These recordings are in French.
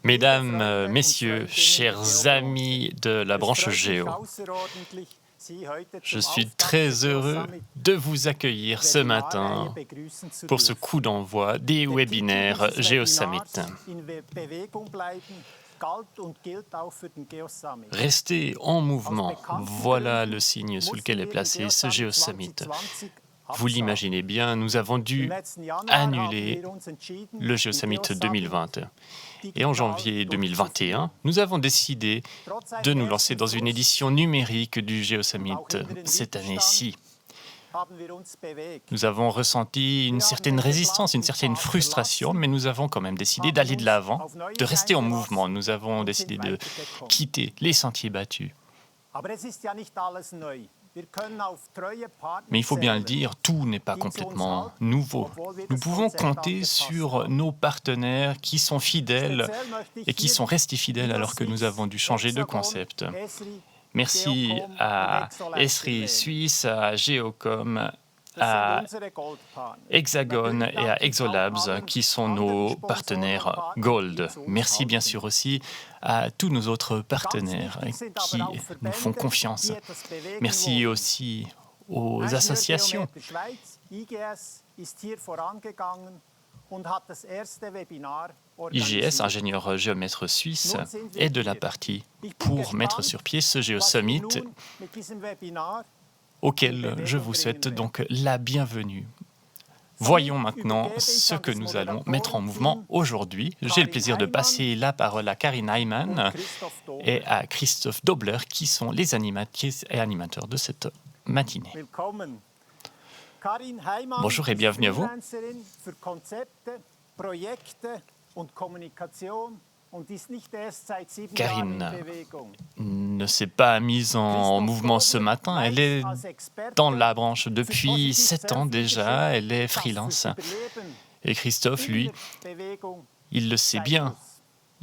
Mesdames, Messieurs, chers amis de la branche Géo, je suis très heureux de vous accueillir ce matin pour ce coup d'envoi des webinaires GeoSummit. Restez en mouvement, voilà le signe sous lequel est placé ce GeoSummit. Vous l'imaginez bien, nous avons dû annuler le GeoSummit 2020. Et en janvier 2021, nous avons décidé de nous lancer dans une édition numérique du GeoSummit cette année-ci. Nous avons ressenti une certaine résistance, une certaine frustration, mais nous avons quand même décidé d'aller de l'avant, de rester en mouvement. Nous avons décidé de quitter les sentiers battus. Mais il faut bien le dire, tout n'est pas complètement nouveau. Nous pouvons compter sur nos partenaires qui sont fidèles et qui sont restés fidèles alors que nous avons dû changer de concept. Merci à Esri Suisse, à Geocom, à Hexagon et à Exolabs qui sont nos partenaires Gold. Merci bien sûr aussi à tous nos autres partenaires qui nous font confiance. Merci aussi aux associations. IGS, ingénieur géomètre suisse, est de la partie pour mettre sur pied ce GeoSummit auquel je vous souhaite donc la bienvenue. Voyons maintenant ce que nous allons mettre en mouvement aujourd'hui. J'ai le plaisir de passer la parole à Karin Heimann et à Christophe Dobler, qui sont les animatrices et animateurs de cette matinée. Bonjour et bienvenue à vous. Karine ne s'est pas mise en mouvement ce matin. Elle est dans la branche depuis 7 ans déjà. Elle est freelance. Et Christophe, lui, il le sait bien.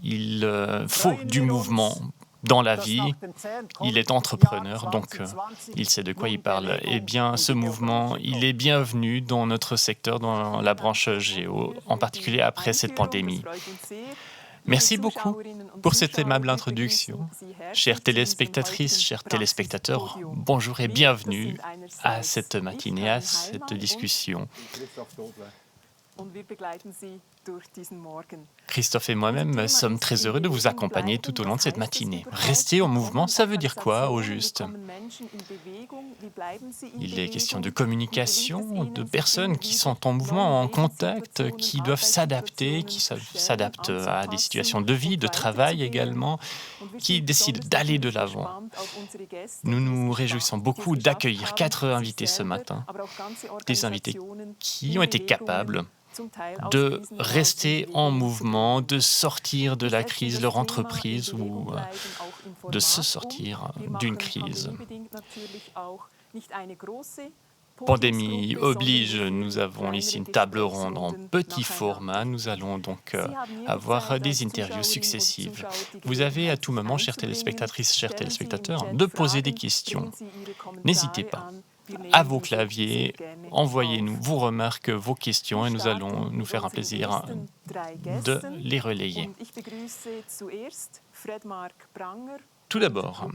Il faut du mouvement dans la vie. Il est entrepreneur, donc il sait de quoi il parle. Eh bien, ce mouvement, il est bienvenu dans notre secteur, dans la branche Géo, en particulier après cette pandémie. Merci beaucoup pour cette aimable introduction. Chères téléspectatrices, chers téléspectateurs, bonjour et bienvenue à cette matinée, à cette discussion. Christophe et moi-même sommes très heureux de vous accompagner tout au long de cette matinée. Rester en mouvement, ça veut dire quoi au juste? Il est question de communication, de personnes qui sont en mouvement, en contact, qui doivent s'adapter, qui s'adaptent à des situations de vie, de travail également, qui décident d'aller de l'avant. Nous nous réjouissons beaucoup d'accueillir 4 invités ce matin, des invités qui ont été capables de rester en mouvement, de sortir de la crise de leur entreprise ou de se sortir d'une crise. Pandémie oblige, nous avons ici une table ronde en petit format. Nous allons donc avoir des interviews successives. Vous avez à tout moment, chères téléspectatrices, chers téléspectateurs, de poser des questions. N'hésitez pas. À vos claviers, envoyez-nous vos remarques, vos questions et nous allons nous faire un plaisir de les relayer. Tout d'abord,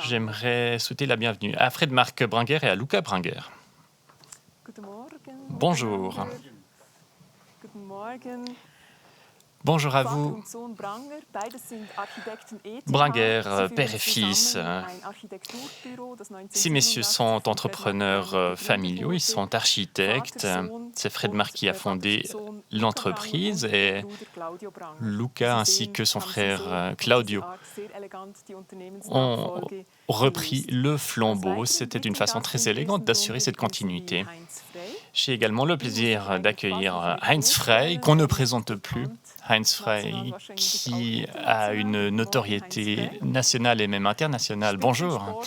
j'aimerais souhaiter la bienvenue à Fred-Marc Branger et à Luca Branger. Bonjour. Bonjour à vous. Branger, père et fils. Ces messieurs sont entrepreneurs familiaux, ils sont architectes. C'est Fred-Marc qui a fondé l'entreprise et Luca ainsi que son frère Claudio ont repris le flambeau. C'était une façon très élégante d'assurer cette continuité. J'ai également le plaisir d'accueillir Heinz Frey, qu'on ne présente plus. Heinz Frey, qui a une notoriété nationale et même internationale. Bonjour.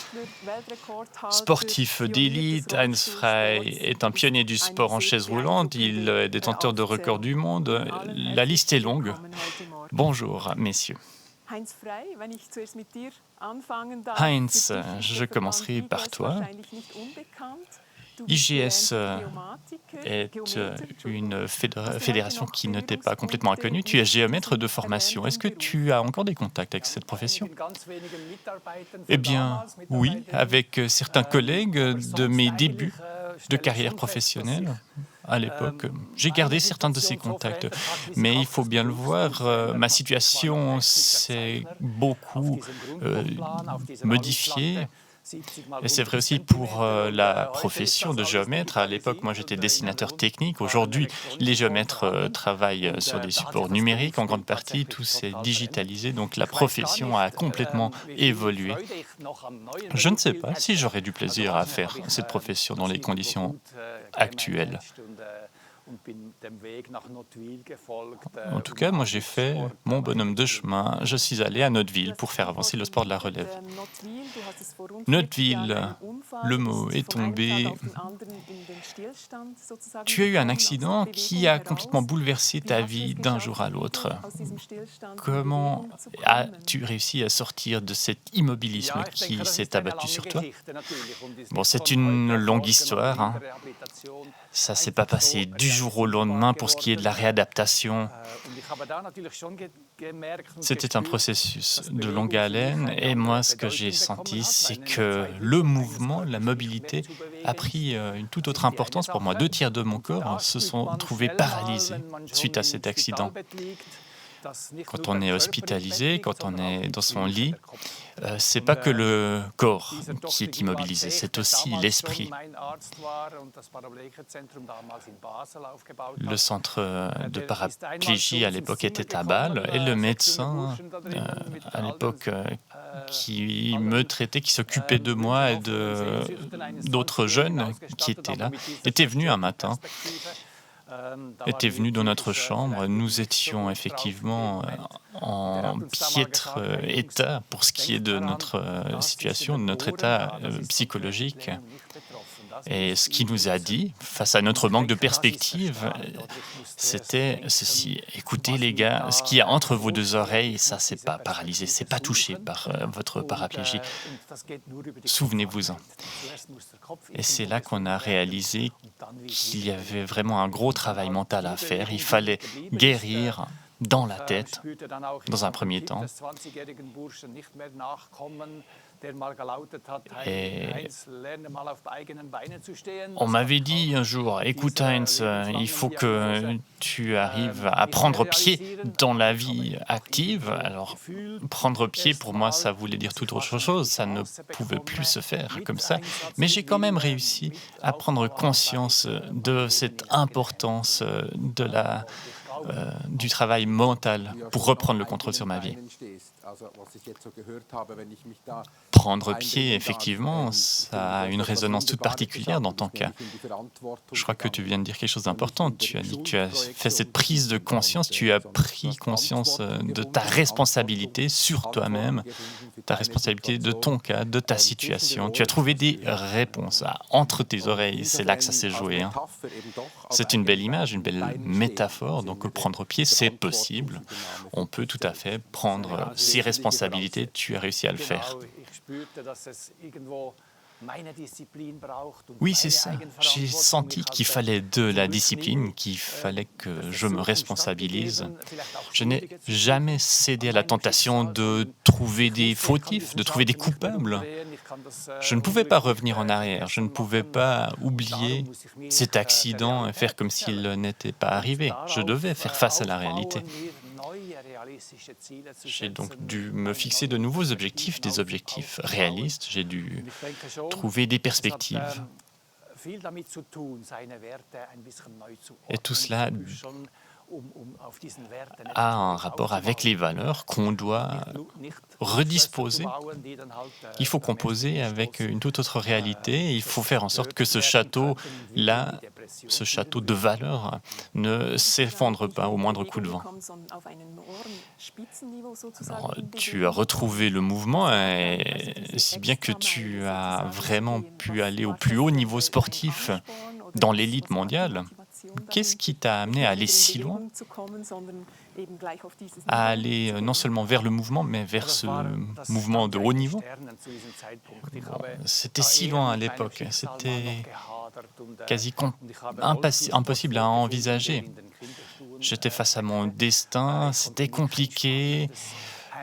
Sportif d'élite, Heinz Frey est un pionnier du sport en chaise roulante. Il est détenteur de records du monde. La liste est longue. Bonjour, messieurs. Heinz, je commencerai par toi. IGS est une fédération qui ne t'est pas complètement inconnue. Tu es géomètre de formation. Est-ce que tu as encore des contacts avec cette profession? Eh bien, oui, avec certains collègues de mes débuts de carrière professionnelle. À l'époque, j'ai gardé certains de ces contacts, mais il faut bien le voir, ma situation s'est beaucoup modifiée. Et c'est vrai aussi pour la profession de géomètre. À l'époque, moi, j'étais dessinateur technique. Aujourd'hui, les géomètres travaillent sur des supports numériques en grande partie. Tout s'est digitalisé, donc la profession a complètement évolué. Je ne sais pas si j'aurais du plaisir à faire cette profession dans les conditions actuelles. En tout cas, moi, j'ai fait mon bonhomme de chemin. Je suis allé à Nottwil pour faire avancer le sport de la relève. Nottwil, le mot est tombé. Tu as eu un accident qui a complètement bouleversé ta vie d'un jour à l'autre. Comment as-tu réussi à sortir de cet immobilisme qui s'est abattu sur toi? Bon, c'est une longue histoire, hein. Ça ne s'est pas passé du jour au lendemain pour ce qui est de la réadaptation. C'était un processus de longue haleine et moi, ce que j'ai senti, c'est que le mouvement, la mobilité a pris une toute autre importance pour moi. 2 tiers de mon corps se sont trouvés paralysés suite à cet accident. Quand on est hospitalisé, quand on est dans son lit, c'est pas que le corps qui est immobilisé, c'est aussi l'esprit. Le centre de paraplégie à l'époque était à Bâle et le médecin à l'époque qui me traitait, qui s'occupait de moi et d'autres jeunes qui étaient là, était venu un matin. Était venu dans notre chambre. Nous étions effectivement en piètre état pour ce qui est de notre situation, de notre état psychologique. Et ce qu'il nous a dit, face à notre manque de perspective, c'était ceci. Écoutez les gars, ce qu'il y a entre vos 2 oreilles, ça c'est pas paralysé, c'est pas touché par votre paraplégie. Souvenez-vous-en. Et c'est là qu'on a réalisé qu'il y avait vraiment un gros travail mental à faire. Il fallait guérir dans la tête, dans un premier temps. Et on m'avait dit un jour, écoute Heinz, il faut que tu arrives à prendre pied dans la vie active. Alors, prendre pied, pour moi, ça voulait dire toute autre chose, ça ne pouvait plus se faire comme ça. Mais j'ai quand même réussi à prendre conscience de cette importance du travail mental pour reprendre le contrôle sur ma vie. Prendre pied, effectivement, ça a une résonance toute particulière dans ton cas. Je crois que tu viens de dire quelque chose d'important. Tu as dit que tu as fait cette prise de conscience, tu as pris conscience de ta responsabilité sur toi-même, ta responsabilité de ton cas, de ta situation. Tu as trouvé des réponses entre tes oreilles. C'est là que ça s'est joué, hein. C'est une belle image, une belle métaphore. Donc, prendre pied, c'est possible. On peut tout à fait prendre ses responsabilités. Tu as réussi à le faire. Oui, c'est ça. J'ai senti qu'il fallait de la discipline, qu'il fallait que je me responsabilise. Je n'ai jamais cédé à la tentation de trouver des fautifs, de trouver des coupables. Je ne pouvais pas revenir en arrière, je ne pouvais pas oublier cet accident et faire comme s'il n'était pas arrivé. Je devais faire face à la réalité. J'ai donc dû me fixer de nouveaux objectifs, des objectifs réalistes. J'ai dû trouver des perspectives. Et tout cela a un rapport avec les valeurs qu'on doit redisposer. Il faut composer avec une toute autre réalité. Il faut faire en sorte que ce château-là, ce château de valeurs, ne s'effondre pas au moindre coup de vent. Alors, tu as retrouvé le mouvement, et si bien que tu as vraiment pu aller au plus haut niveau sportif dans l'élite mondiale. Qu'est-ce qui t'a amené à aller si loin, à aller non seulement vers le mouvement, mais vers ce mouvement de haut niveau? Bon, c'était si loin à l'époque, c'était quasi impossible à envisager. J'étais face à mon destin, c'était compliqué.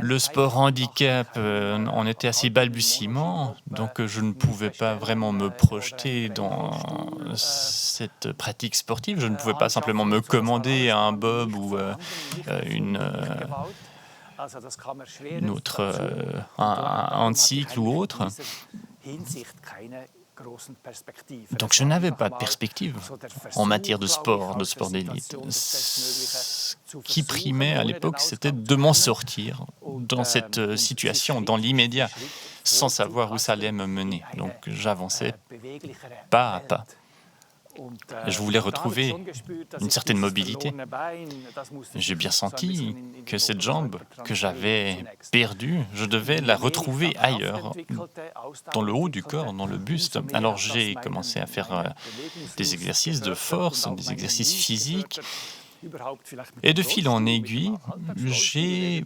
Le sport handicap en était assez balbutiement, donc je ne pouvais pas vraiment me projeter dans cette pratique sportive. Je ne pouvais pas simplement me commander un bob ou une, une autre, un handcycle ou autre. Donc je n'avais pas de perspective en matière de sport d'élite. Ce qui primait à l'époque, c'était de m'en sortir dans cette situation, dans l'immédiat, sans savoir où ça allait me mener. Donc j'avançais pas à pas. Je voulais retrouver une certaine mobilité. J'ai bien senti que cette jambe que j'avais perdue, je devais la retrouver ailleurs, dans le haut du corps, dans le buste. Alors j'ai commencé à faire des exercices de force, des exercices physiques. Et de fil en aiguille, j'ai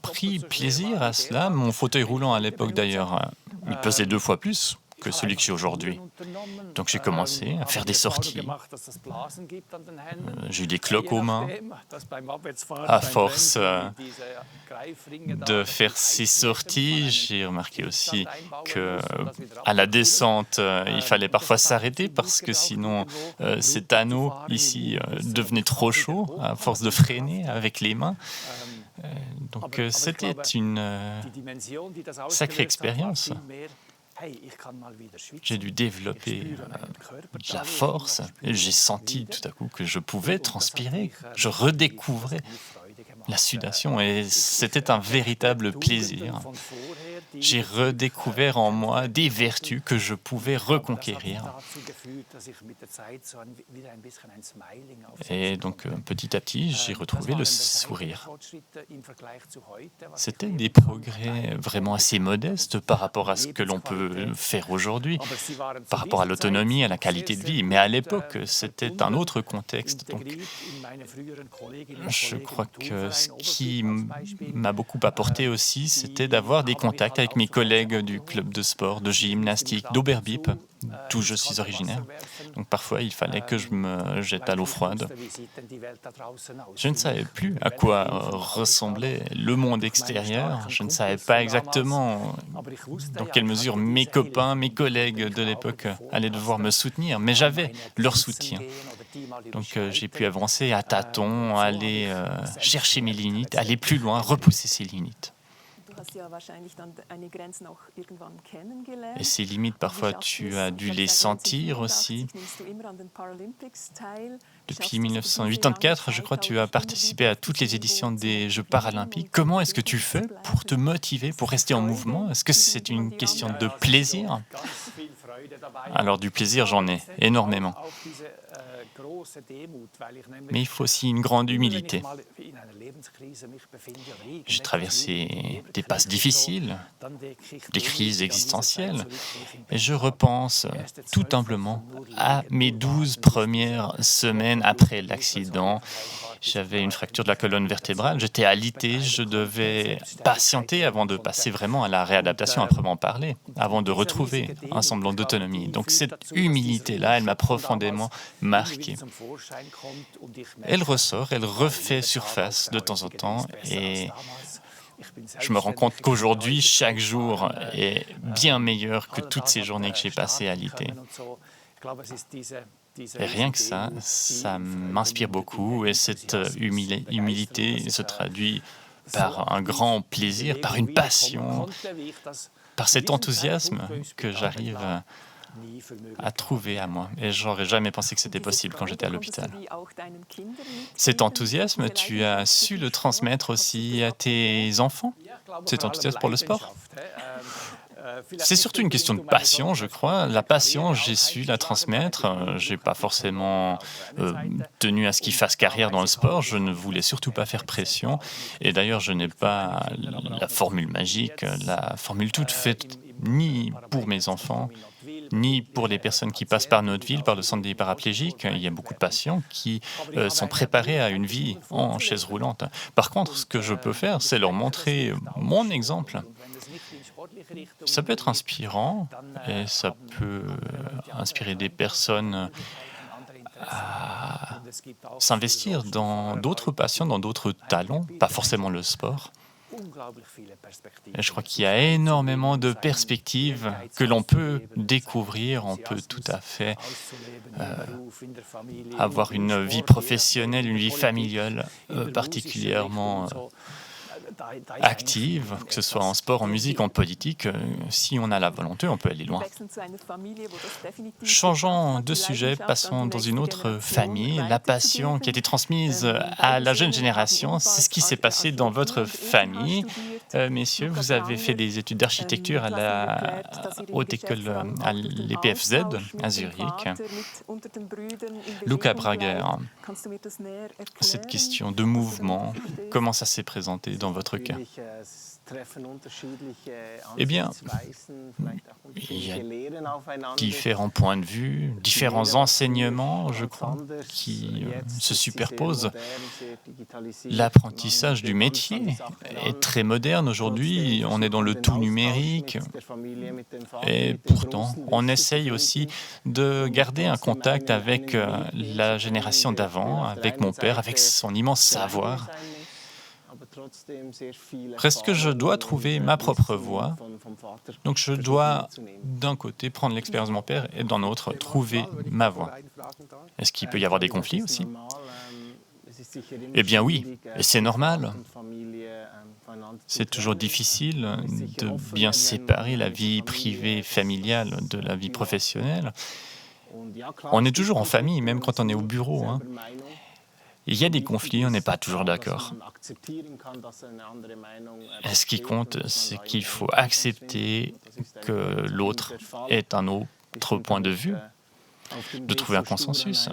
pris plaisir à cela. Mon fauteuil roulant à l'époque d'ailleurs, il pesait 2 fois plus que celui que j'ai aujourd'hui. Donc j'ai commencé à faire des sorties. J'ai eu des cloques aux mains. À force de faire ces sorties, j'ai remarqué aussi que à la descente, il fallait parfois s'arrêter parce que sinon cet anneau ici devenait trop chaud à force de freiner avec les mains. Donc c'était une sacrée expérience. J'ai dû développer de la force et j'ai senti tout à coup que je pouvais transpirer. Je redécouvrais la sudation et c'était un véritable plaisir. J'ai redécouvert en moi des vertus que je pouvais reconquérir. Et donc petit à petit, j'ai retrouvé le sourire. C'était des progrès vraiment assez modestes par rapport à ce que l'on peut faire aujourd'hui, par rapport à l'autonomie, à la qualité de vie. Mais à l'époque, c'était un autre contexte. Donc, je crois que ce qui m'a beaucoup apporté aussi, c'était d'avoir des contacts avec mes collègues du club de sport, de gymnastique, d'Oberbip, d'où je suis originaire. Donc parfois, il fallait que je me jette à l'eau froide. Je ne savais plus à quoi ressemblait le monde extérieur. Je ne savais pas exactement dans quelle mesure mes copains, mes collègues de l'époque allaient devoir me soutenir, mais j'avais leur soutien. Donc j'ai pu avancer à tâtons, aller chercher mes limites, aller plus loin, repousser ses limites. Et ces limites, parfois, tu as dû les sentir aussi. Depuis 1984, je crois, tu as participé à toutes les éditions des Jeux paralympiques. Comment est-ce que tu fais pour te motiver, pour rester en mouvement? Est-ce que c'est une question de plaisir? Alors du plaisir, j'en ai énormément. Mais il faut aussi une grande humilité. J'ai traversé des passes difficiles, des crises existentielles, et je repense tout humblement à mes 12 premières semaines après l'accident. J'avais une fracture de la colonne vertébrale, j'étais alité, je devais patienter avant de passer vraiment à la réadaptation à proprement parler, avant de retrouver un semblant d'autonomie. Donc cette humilité-là, elle m'a profondément marqué. Elle ressort, elle refait surface de temps en temps et je me rends compte qu'aujourd'hui, chaque jour est bien meilleur que toutes ces journées que j'ai passées à alité. Et rien que ça m'inspire beaucoup et cette humilité se traduit par un grand plaisir, par une passion, par cet enthousiasme que j'arrive à trouver à moi. Et j'aurais jamais pensé que c'était possible quand j'étais à l'hôpital. Cet enthousiasme, tu as su le transmettre aussi à tes enfants? Cet enthousiasme pour le sport? C'est surtout une question de passion, je crois. La passion, j'ai su la transmettre. J'ai pas forcément tenu à ce qu'ils fassent carrière dans le sport. Je ne voulais surtout pas faire pression. Et d'ailleurs, je n'ai pas la formule magique, la formule toute faite, ni pour mes enfants, ni pour les personnes qui passent par notre ville, par le centre des paraplégiques. Il y a beaucoup de patients qui sont préparés à une vie en chaise roulante. Par contre, ce que je peux faire, c'est leur montrer mon exemple. Ça peut être inspirant et ça peut inspirer des personnes à s'investir dans d'autres passions, dans d'autres talents, pas forcément le sport. Et je crois qu'il y a énormément de perspectives que l'on peut découvrir. On peut tout à fait avoir une vie professionnelle, une vie familiale particulièrement active, que ce soit en sport, en musique, en politique. Si on a la volonté, on peut aller loin. Changeons de sujet, passons dans une autre famille. La passion qui a été transmise à la jeune génération, c'est ce qui s'est passé dans votre famille. Messieurs, vous avez fait des études d'architecture à la haute école, à l'EPFZ, à Zurich. Luca Brager, cette question de mouvement, comment ça s'est présenté dans votre cas? Eh bien, il y a différents points de vue, différents enseignements, je crois, qui se superposent. L'apprentissage du métier est très moderne aujourd'hui, on est dans le tout numérique, et pourtant, on essaye aussi de garder un contact avec la génération d'avant, avec mon père, avec son immense savoir. Reste que je dois trouver ma propre voie. Donc je dois, d'un côté, prendre l'expérience de mon père et d'un autre, trouver ma voie. Est-ce qu'il peut y avoir des conflits aussi? Eh bien oui, et c'est normal. C'est toujours difficile de bien séparer la vie privée familiale de la vie professionnelle. On est toujours en famille, même quand on est au bureau, hein. Il y a des conflits, on n'est pas toujours d'accord. Et ce qui compte, c'est qu'il faut accepter que l'autre ait un autre point de vue, de trouver un consensus.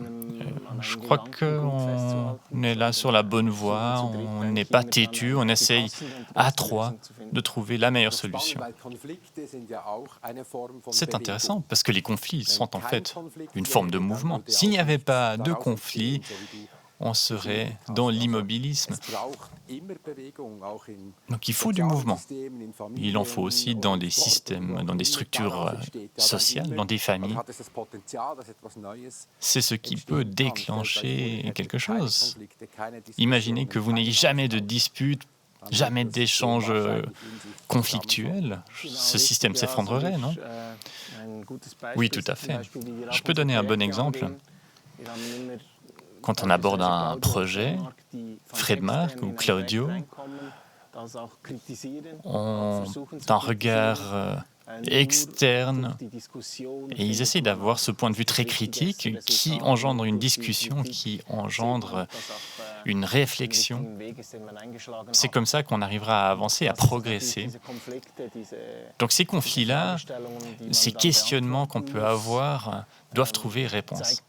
Je crois qu'on est là sur la bonne voie, on n'est pas têtu, on essaye à trois de trouver la meilleure solution. C'est intéressant parce que les conflits sont en fait une forme de mouvement. S'il n'y avait pas de conflits, on serait dans l'immobilisme. Donc il faut du mouvement. Il en faut aussi dans des systèmes, dans des structures sociales, dans des familles. C'est ce qui peut déclencher quelque chose. Imaginez que vous n'ayez jamais de dispute, jamais d'échanges conflictuels. Ce système s'effondrerait, non? Oui, tout à fait. Je peux donner un bon exemple. Quand on aborde un projet, Fredmark ou Claudio ont un regard externe et ils essaient d'avoir ce point de vue très critique qui engendre une discussion, qui engendre une réflexion. C'est comme ça qu'on arrivera à avancer, à progresser. Donc ces conflits-là, ces questionnements qu'on peut avoir doivent trouver réponse.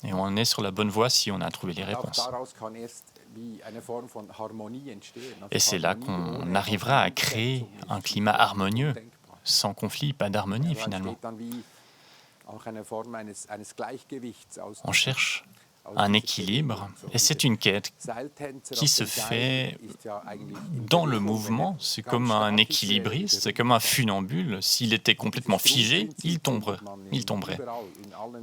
Et on est sur la bonne voie si on a trouvé les réponses. Et c'est là qu'on arrivera à créer un climat harmonieux. Sans conflit, pas d'harmonie finalement. On cherche un équilibre et c'est une quête qui se fait dans le mouvement. C'est comme un équilibriste, c'est comme un funambule. S'il était complètement figé, il tomberait.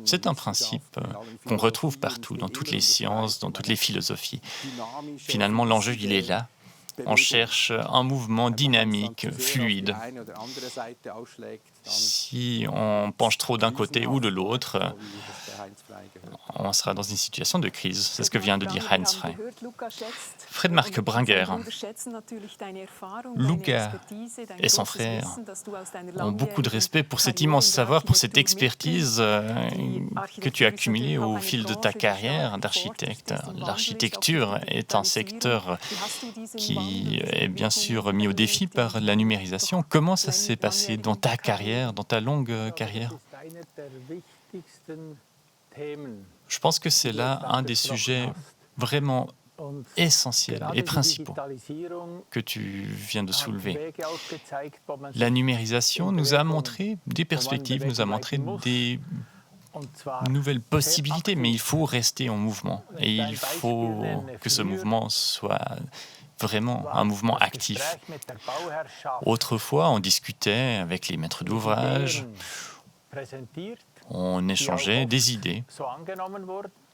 C'est un principe qu'on retrouve partout, dans toutes les sciences, dans toutes les philosophies. Finalement, l'enjeu, il est là. On cherche un mouvement dynamique, fluide. Si on penche trop d'un côté ou de l'autre, on sera dans une situation de crise. C'est ce que vient de dire Heinz Frey. Fredmark Branger, Luca et son frère ont beaucoup de respect pour cet immense savoir, pour cette expertise que tu as accumulée au fil de ta carrière d'architecte. L'architecture est un secteur qui est bien sûr mis au défi par la numérisation. Comment ça s'est passé dans ta carrière, dans ta longue carrière? Je pense que c'est là un des sujets vraiment essentiels et principaux que tu viens de soulever. La numérisation nous a montré des perspectives, nous a montré des nouvelles possibilités, mais il faut rester en mouvement et il faut que ce mouvement soit vraiment un mouvement actif. Autrefois, on discutait avec les maîtres d'ouvrage, on échangeait des idées.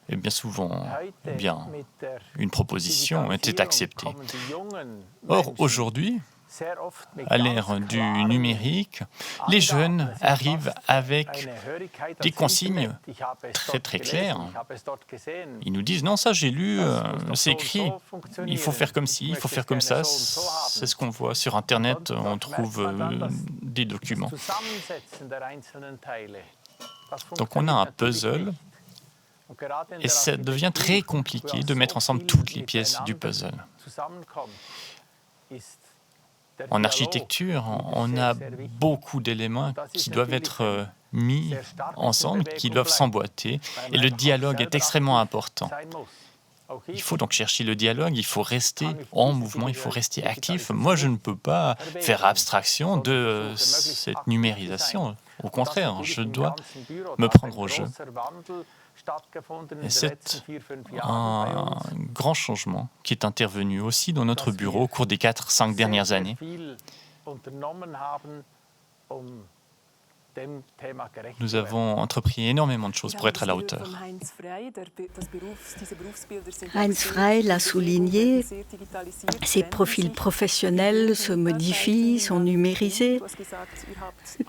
Et bien souvent, une proposition était acceptée. Or, aujourd'hui, à l'ère du numérique, les jeunes arrivent avec des consignes très très claires. Ils nous disent « Non, ça j'ai lu, c'est écrit, il faut faire comme ci, il faut faire comme ça ». C'est ce qu'on voit sur Internet, on trouve des documents. Donc on a un puzzle et ça devient très compliqué de mettre ensemble toutes les pièces du puzzle. En architecture, on a beaucoup d'éléments qui doivent être mis ensemble, qui doivent s'emboîter, et le dialogue est extrêmement important. Il faut donc chercher le dialogue, il faut rester en mouvement, il faut rester actif. Moi, je ne peux pas faire abstraction de cette numérisation. Au contraire, je dois me prendre au jeu. Et c'est un grand changement qui est intervenu aussi dans notre bureau au cours des 4-5 dernières années. Nous avons entrepris énormément de choses pour être à la hauteur. Heinz Frey l'a souligné, ces profils professionnels se modifient, sont numérisés.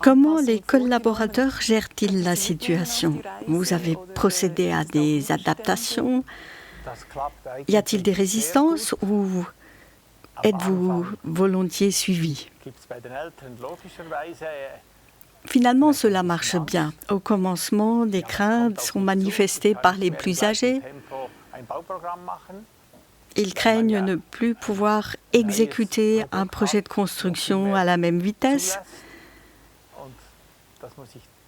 Comment les collaborateurs gèrent-ils la situation? Vous avez procédé à des adaptations? Y a-t-il des résistances ou êtes-vous volontiers suivi? Finalement, cela marche bien. Au commencement, des craintes sont manifestées par les plus âgés. Ils craignent ne plus pouvoir exécuter un projet de construction à la même vitesse.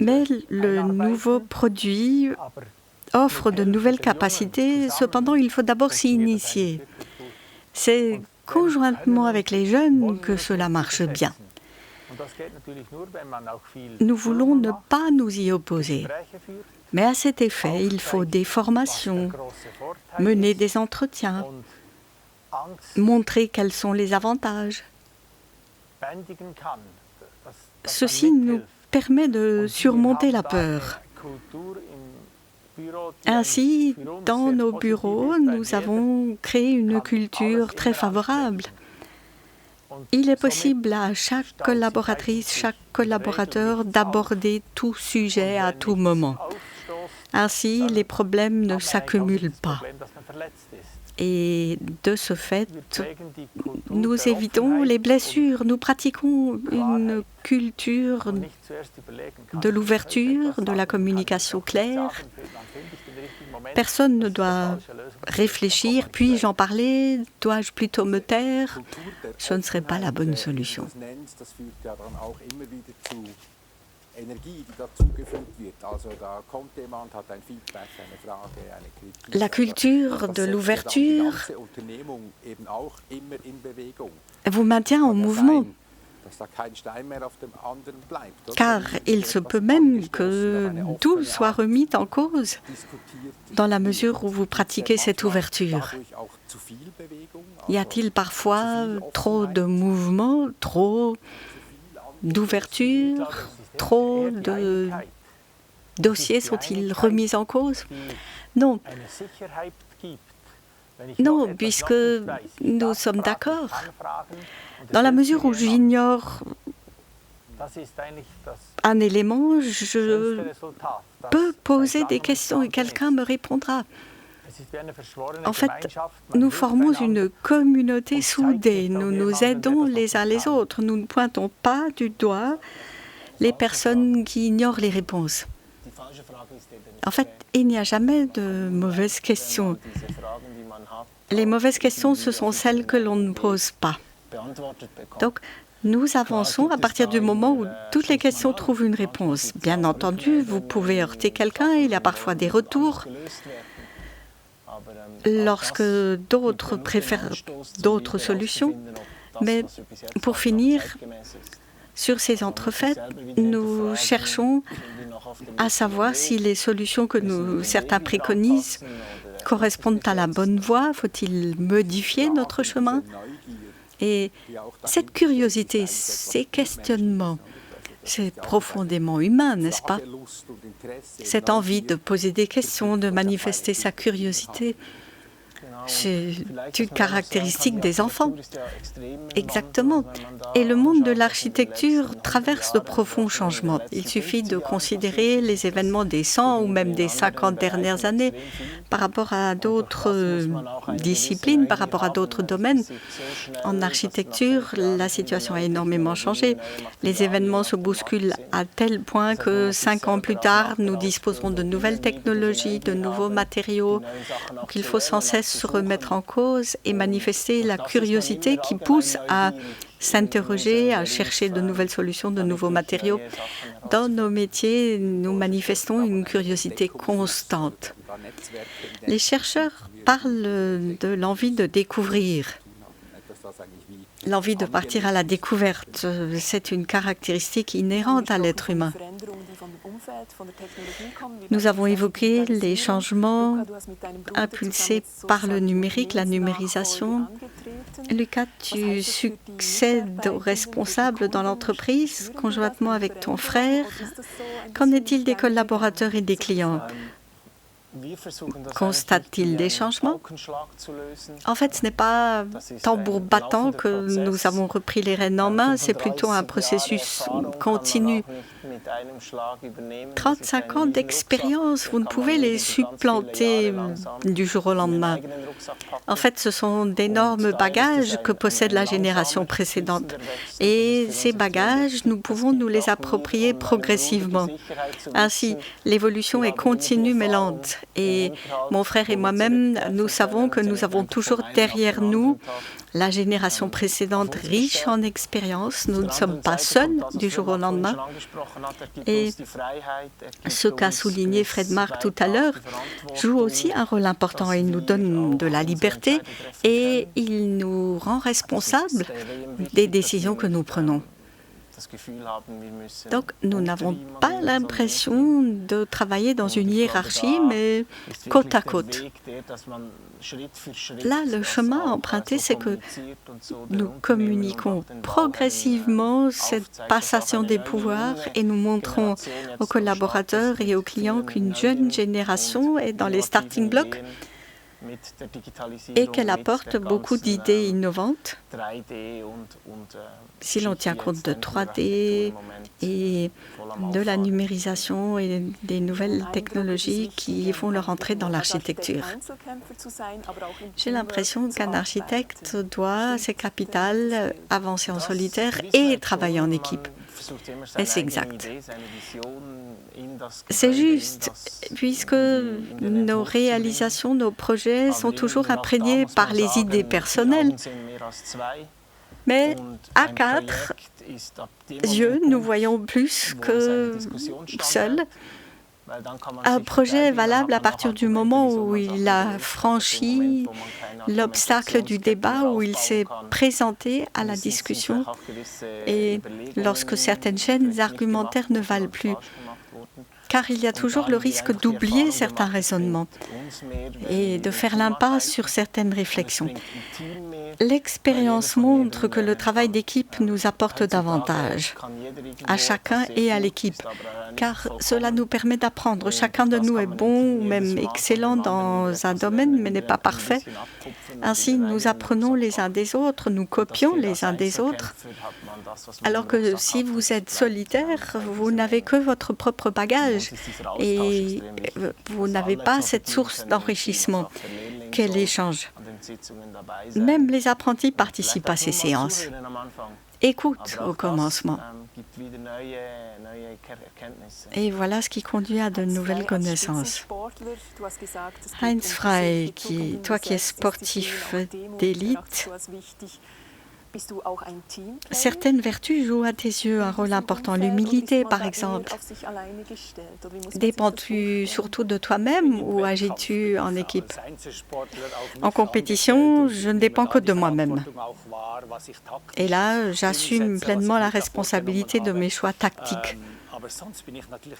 Mais le nouveau produit offre de nouvelles capacités. Cependant, il faut d'abord s'y initier. C'est conjointement avec les jeunes que cela marche bien. Nous voulons ne pas nous y opposer. Mais à cet effet, il faut des formations, mener des entretiens, montrer quels sont les avantages. Ceci nous permet de surmonter la peur. Ainsi, dans nos bureaux, nous avons créé une culture très favorable. Il est possible à chaque collaboratrice, chaque collaborateur d'aborder tout sujet à tout moment. Ainsi, les problèmes ne s'accumulent pas. Et de ce fait, nous évitons les blessures. Nous pratiquons une culture de l'ouverture, de la communication claire. Personne ne doit réfléchir, puis-je en parler, dois-je plutôt me taire? Ce ne serait pas la bonne solution. La culture de l'ouverture vous maintient en mouvement. Car il se peut même que tout soit remis en cause dans la mesure où vous pratiquez cette ouverture. Y a-t-il parfois trop de mouvements, trop d'ouverture, trop de dossiers sont-ils remis en cause? Non. Non, puisque nous sommes d'accord. Dans la mesure où j'ignore un élément, je peux poser des questions et quelqu'un me répondra. En fait, nous formons une communauté soudée. Nous nous aidons les uns les autres. Nous ne pointons pas du doigt les personnes qui ignorent les réponses. En fait, il n'y a jamais de mauvaises questions. Les mauvaises questions, ce sont celles que l'on ne pose pas. Donc, nous avançons à partir du moment où toutes les questions trouvent une réponse. Bien entendu, vous pouvez heurter quelqu'un, il y a parfois des retours. Lorsque d'autres préfèrent d'autres solutions. Mais pour finir, sur ces entrefaites, nous cherchons à savoir si les solutions que certains préconisent correspondent à la bonne voie? Faut-il modifier notre chemin? Et cette curiosité, ces questionnements, c'est profondément humain, n'est-ce pas? Cette envie de poser des questions, de manifester sa curiosité, c'est une caractéristique des enfants. Exactement. Et le monde de l'architecture traverse de profonds changements. Il suffit de considérer les événements des 100 ou même des 50 dernières années par rapport à d'autres disciplines, par rapport à d'autres domaines. En architecture, la situation a énormément changé. Les événements se bousculent à tel point que 5 ans plus tard, nous disposerons de nouvelles technologies, de nouveaux matériaux. Donc il faut sans cesse se remettre en cause et manifester la curiosité qui pousse à s'interroger, à chercher de nouvelles solutions, de nouveaux matériaux. Dans nos métiers, nous manifestons une curiosité constante. Les chercheurs parlent de l'envie de découvrir. L'envie de partir à la découverte, c'est une caractéristique inhérente à l'être humain. Nous avons évoqué les changements impulsés par le numérique, la numérisation. Lucas, tu succèdes aux responsables dans l'entreprise conjointement avec ton frère. Qu'en est-il des collaborateurs et des clients? Constate-t-il des changements? En fait, ce n'est pas tambour battant que nous avons repris les rênes en main, c'est plutôt un processus continu. 35 ans d'expérience, vous ne pouvez les supplanter du jour au lendemain. En fait, ce sont d'énormes bagages que possède la génération précédente. Et ces bagages, nous pouvons nous les approprier progressivement. Ainsi, l'évolution est continue mais lente. Et mon frère et moi-même, nous savons que nous avons toujours derrière nous la génération précédente riche en expérience. Nous ne sommes pas seuls du jour au lendemain. Et ce qu'a souligné Fred Mark tout à l'heure joue aussi un rôle important. Il nous donne de la liberté et il nous rend responsables des décisions que nous prenons. Donc, nous n'avons pas l'impression de travailler dans une hiérarchie, mais côte à côte. Là, le chemin emprunté, c'est que nous communiquons progressivement cette passation des pouvoirs et nous montrons aux collaborateurs et aux clients qu'une jeune génération est dans les starting blocks et qu'elle apporte beaucoup d'idées innovantes si l'on tient compte de 3D et de la numérisation et des nouvelles technologies qui font leur entrée dans l'architecture. J'ai l'impression qu'un architecte doit, à ses capitales, avancer en solitaire et travailler en équipe. Et c'est exact. C'est juste, puisque nos réalisations, nos projets sont toujours imprégnés par les idées personnelles. Mais à 4 yeux, nous voyons plus que seuls. Un projet est valable à partir du moment où il a franchi l'obstacle du débat, où il s'est présenté à la discussion et lorsque certaines chaînes argumentaires ne valent plus. Car il y a toujours le risque d'oublier certains raisonnements et de faire l'impasse sur certaines réflexions. L'expérience montre que le travail d'équipe nous apporte davantage, à chacun et à l'équipe, car cela nous permet d'apprendre. Chacun de nous est bon ou même excellent dans un domaine, mais n'est pas parfait. Ainsi, nous apprenons les uns des autres, nous copions les uns des autres. Alors que si vous êtes solitaire, vous n'avez que votre propre bagage et vous n'avez pas cette source d'enrichissement qu'est l'échange. Même les apprentis participent à ces séances. Écoute au commencement. Et voilà ce qui conduit à de nouvelles connaissances. Heinz Frey, toi qui es sportif d'élite, certaines vertus jouent à tes yeux un rôle important. L'humilité, par exemple. Dépends-tu surtout de toi-même ou agis-tu en équipe? En compétition, je ne dépends que de moi-même. Et là, j'assume pleinement la responsabilité de mes choix tactiques.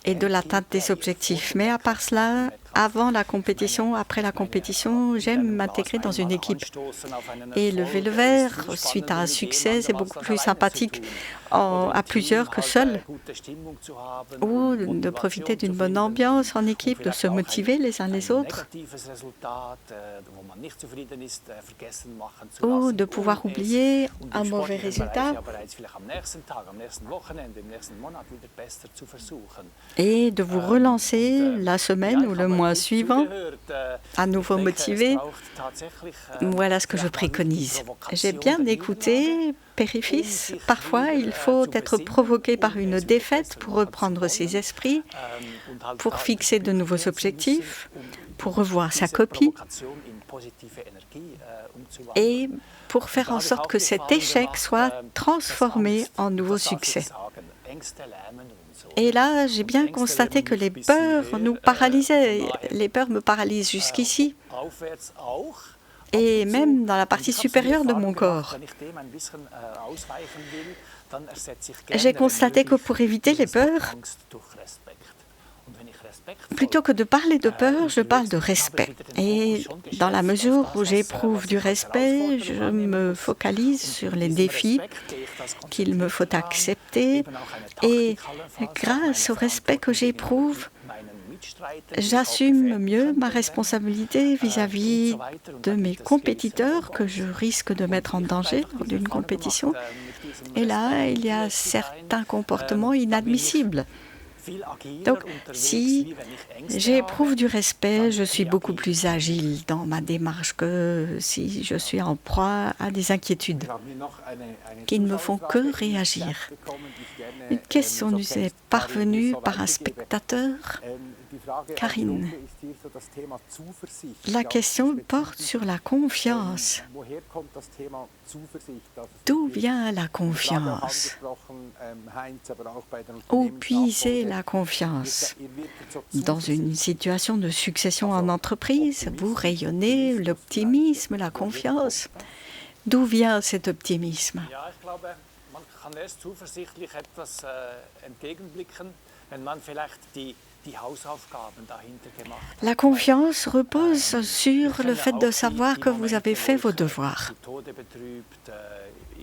et de l'atteinte des objectifs. Mais à part cela, avant la compétition, après la compétition, j'aime m'intégrer dans une équipe. Et lever le verre suite à un succès, c'est beaucoup plus sympathique à plusieurs que seul. Ou de profiter d'une bonne ambiance en équipe, de se motiver les uns les autres. Ou de pouvoir oublier un mauvais résultat et de vous relancer la semaine ou le mois suivant, à nouveau motivé. Voilà ce que je préconise. J'ai bien écouté Père-et-Fils. Parfois, il faut être provoqué par une défaite pour reprendre ses esprits, pour fixer de nouveaux objectifs, pour revoir sa copie et pour faire en sorte que cet échec soit transformé en nouveau succès. Et là, j'ai bien constaté que les peurs nous paralysaient. Les peurs me paralysent jusqu'ici, et même dans la partie supérieure de mon corps. J'ai constaté que pour éviter les peurs, plutôt que de parler de peur, je parle de respect. Et dans la mesure où j'éprouve du respect, je me focalise sur les défis qu'il me faut accepter. Et grâce au respect que j'éprouve, j'assume mieux ma responsabilité vis-à-vis de mes compétiteurs que je risque de mettre en danger lors d'une compétition. Et là, il y a certains comportements inadmissibles. Donc, si j'éprouve du respect, je suis beaucoup plus agile dans ma démarche que si je suis en proie à des inquiétudes qui ne me font que réagir. Une question nous est parvenue par un spectateur, Karine. La question porte sur la confiance. D'où vient la confiance? Où puiser la confiance? Dans une situation de succession en entreprise, vous rayonnez l'optimisme, la confiance. D'où vient cet optimisme? La confiance repose sur le fait de savoir que vous avez fait vos devoirs.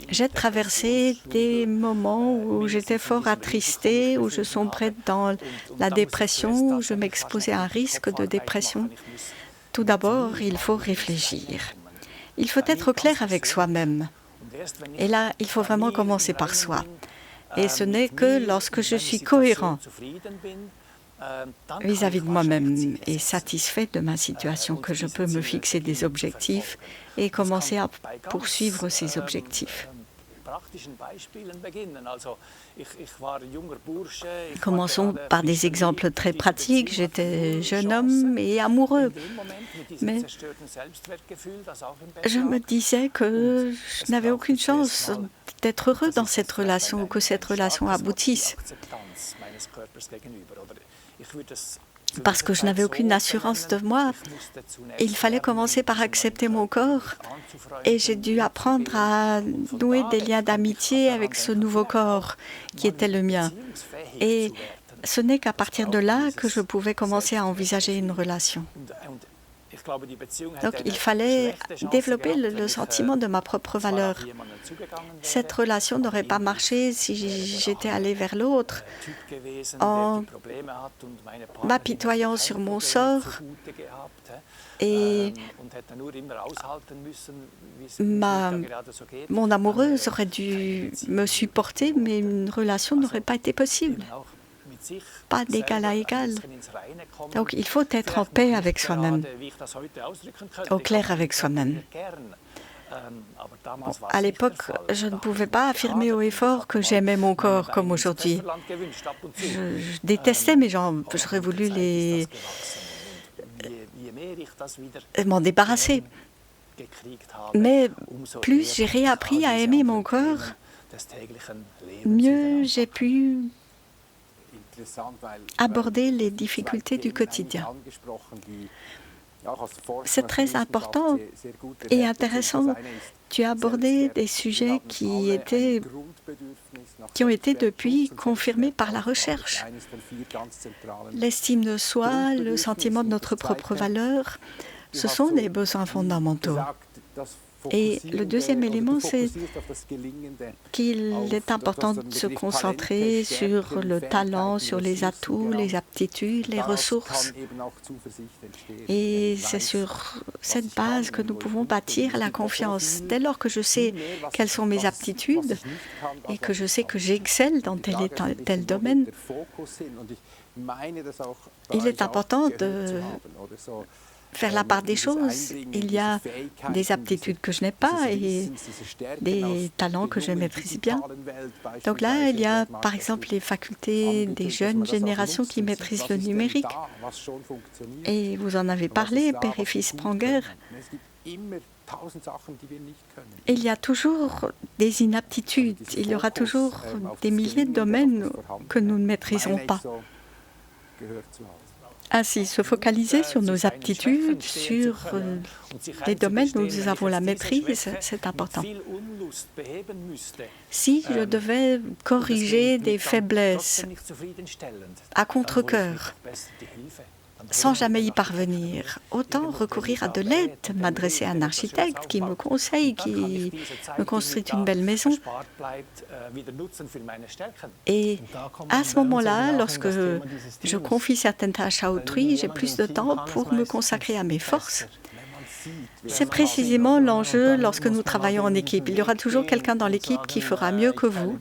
J'ai traversé des moments où j'étais fort attristée, où je sombrais dans la dépression, où je m'exposais à un risque de dépression. Tout d'abord, il faut réfléchir. Il faut être clair avec soi-même. Et là, il faut vraiment commencer par soi. Et ce n'est que lorsque je suis cohérent vis-à-vis de moi-même et satisfait de ma situation que je peux me fixer des objectifs et commencer à poursuivre ces objectifs. Commençons par des exemples très pratiques. J'étais jeune homme et amoureux, mais je me disais que je n'avais aucune chance d'être heureux dans cette relation ou que cette relation aboutisse. Parce que je n'avais aucune assurance de moi. Il fallait commencer par accepter mon corps et j'ai dû apprendre à nouer des liens d'amitié avec ce nouveau corps qui était le mien. Et ce n'est qu'à partir de là que je pouvais commencer à envisager une relation. Donc il fallait développer le sentiment de ma propre valeur. Cette relation n'aurait pas marché si j'étais allée vers l'autre en m'apitoyant sur mon sort et mon amoureuse aurait dû me supporter, mais une relation n'aurait pas été possible. Pas d'égal à égal. Donc il faut être en paix avec soi-même, au clair avec soi-même. Bon, à l'époque, je ne pouvais pas affirmer haut et fort que j'aimais mon corps comme aujourd'hui. Je détestais mes jambes, j'aurais voulu m'en débarrasser. Mais plus j'ai réappris à aimer mon corps, mieux j'ai pu aborder les difficultés du quotidien. C'est très important et intéressant. Tu as abordé des sujets qui étaient qui ont été depuis confirmés par la recherche. L'estime de soi, le sentiment de notre propre valeur, ce sont des besoins fondamentaux. Et le deuxième élément, c'est qu'il est important de se concentrer sur le talent, sur les atouts, les aptitudes, les ressources. Et c'est sur cette base que nous pouvons bâtir la confiance. Dès lors que je sais quelles sont mes aptitudes et que je sais que j'excelle dans tel et tel domaine, il est important de faire la part des choses. Il y a des aptitudes que je n'ai pas et des talents que je maîtrise bien. Donc là, il y a par exemple les facultés des jeunes générations qui maîtrisent le numérique. Et vous en avez parlé, Père et Fils Pranger. Il y a toujours des inaptitudes. Il y aura toujours des milliers de domaines que nous ne maîtriserons pas. Ainsi, se focaliser sur nos aptitudes, sur les domaines où nous avons la maîtrise, c'est important. Si je devais corriger des faiblesses à contre-cœur, sans jamais y parvenir, autant recourir à de l'aide, m'adresser à un architecte qui me conseille, qui me construit une belle maison. Et à ce moment-là, lorsque je confie certaines tâches à autrui, j'ai plus de temps pour me consacrer à mes forces. C'est précisément l'enjeu lorsque nous travaillons en équipe. Il y aura toujours quelqu'un dans l'équipe qui fera mieux que vous.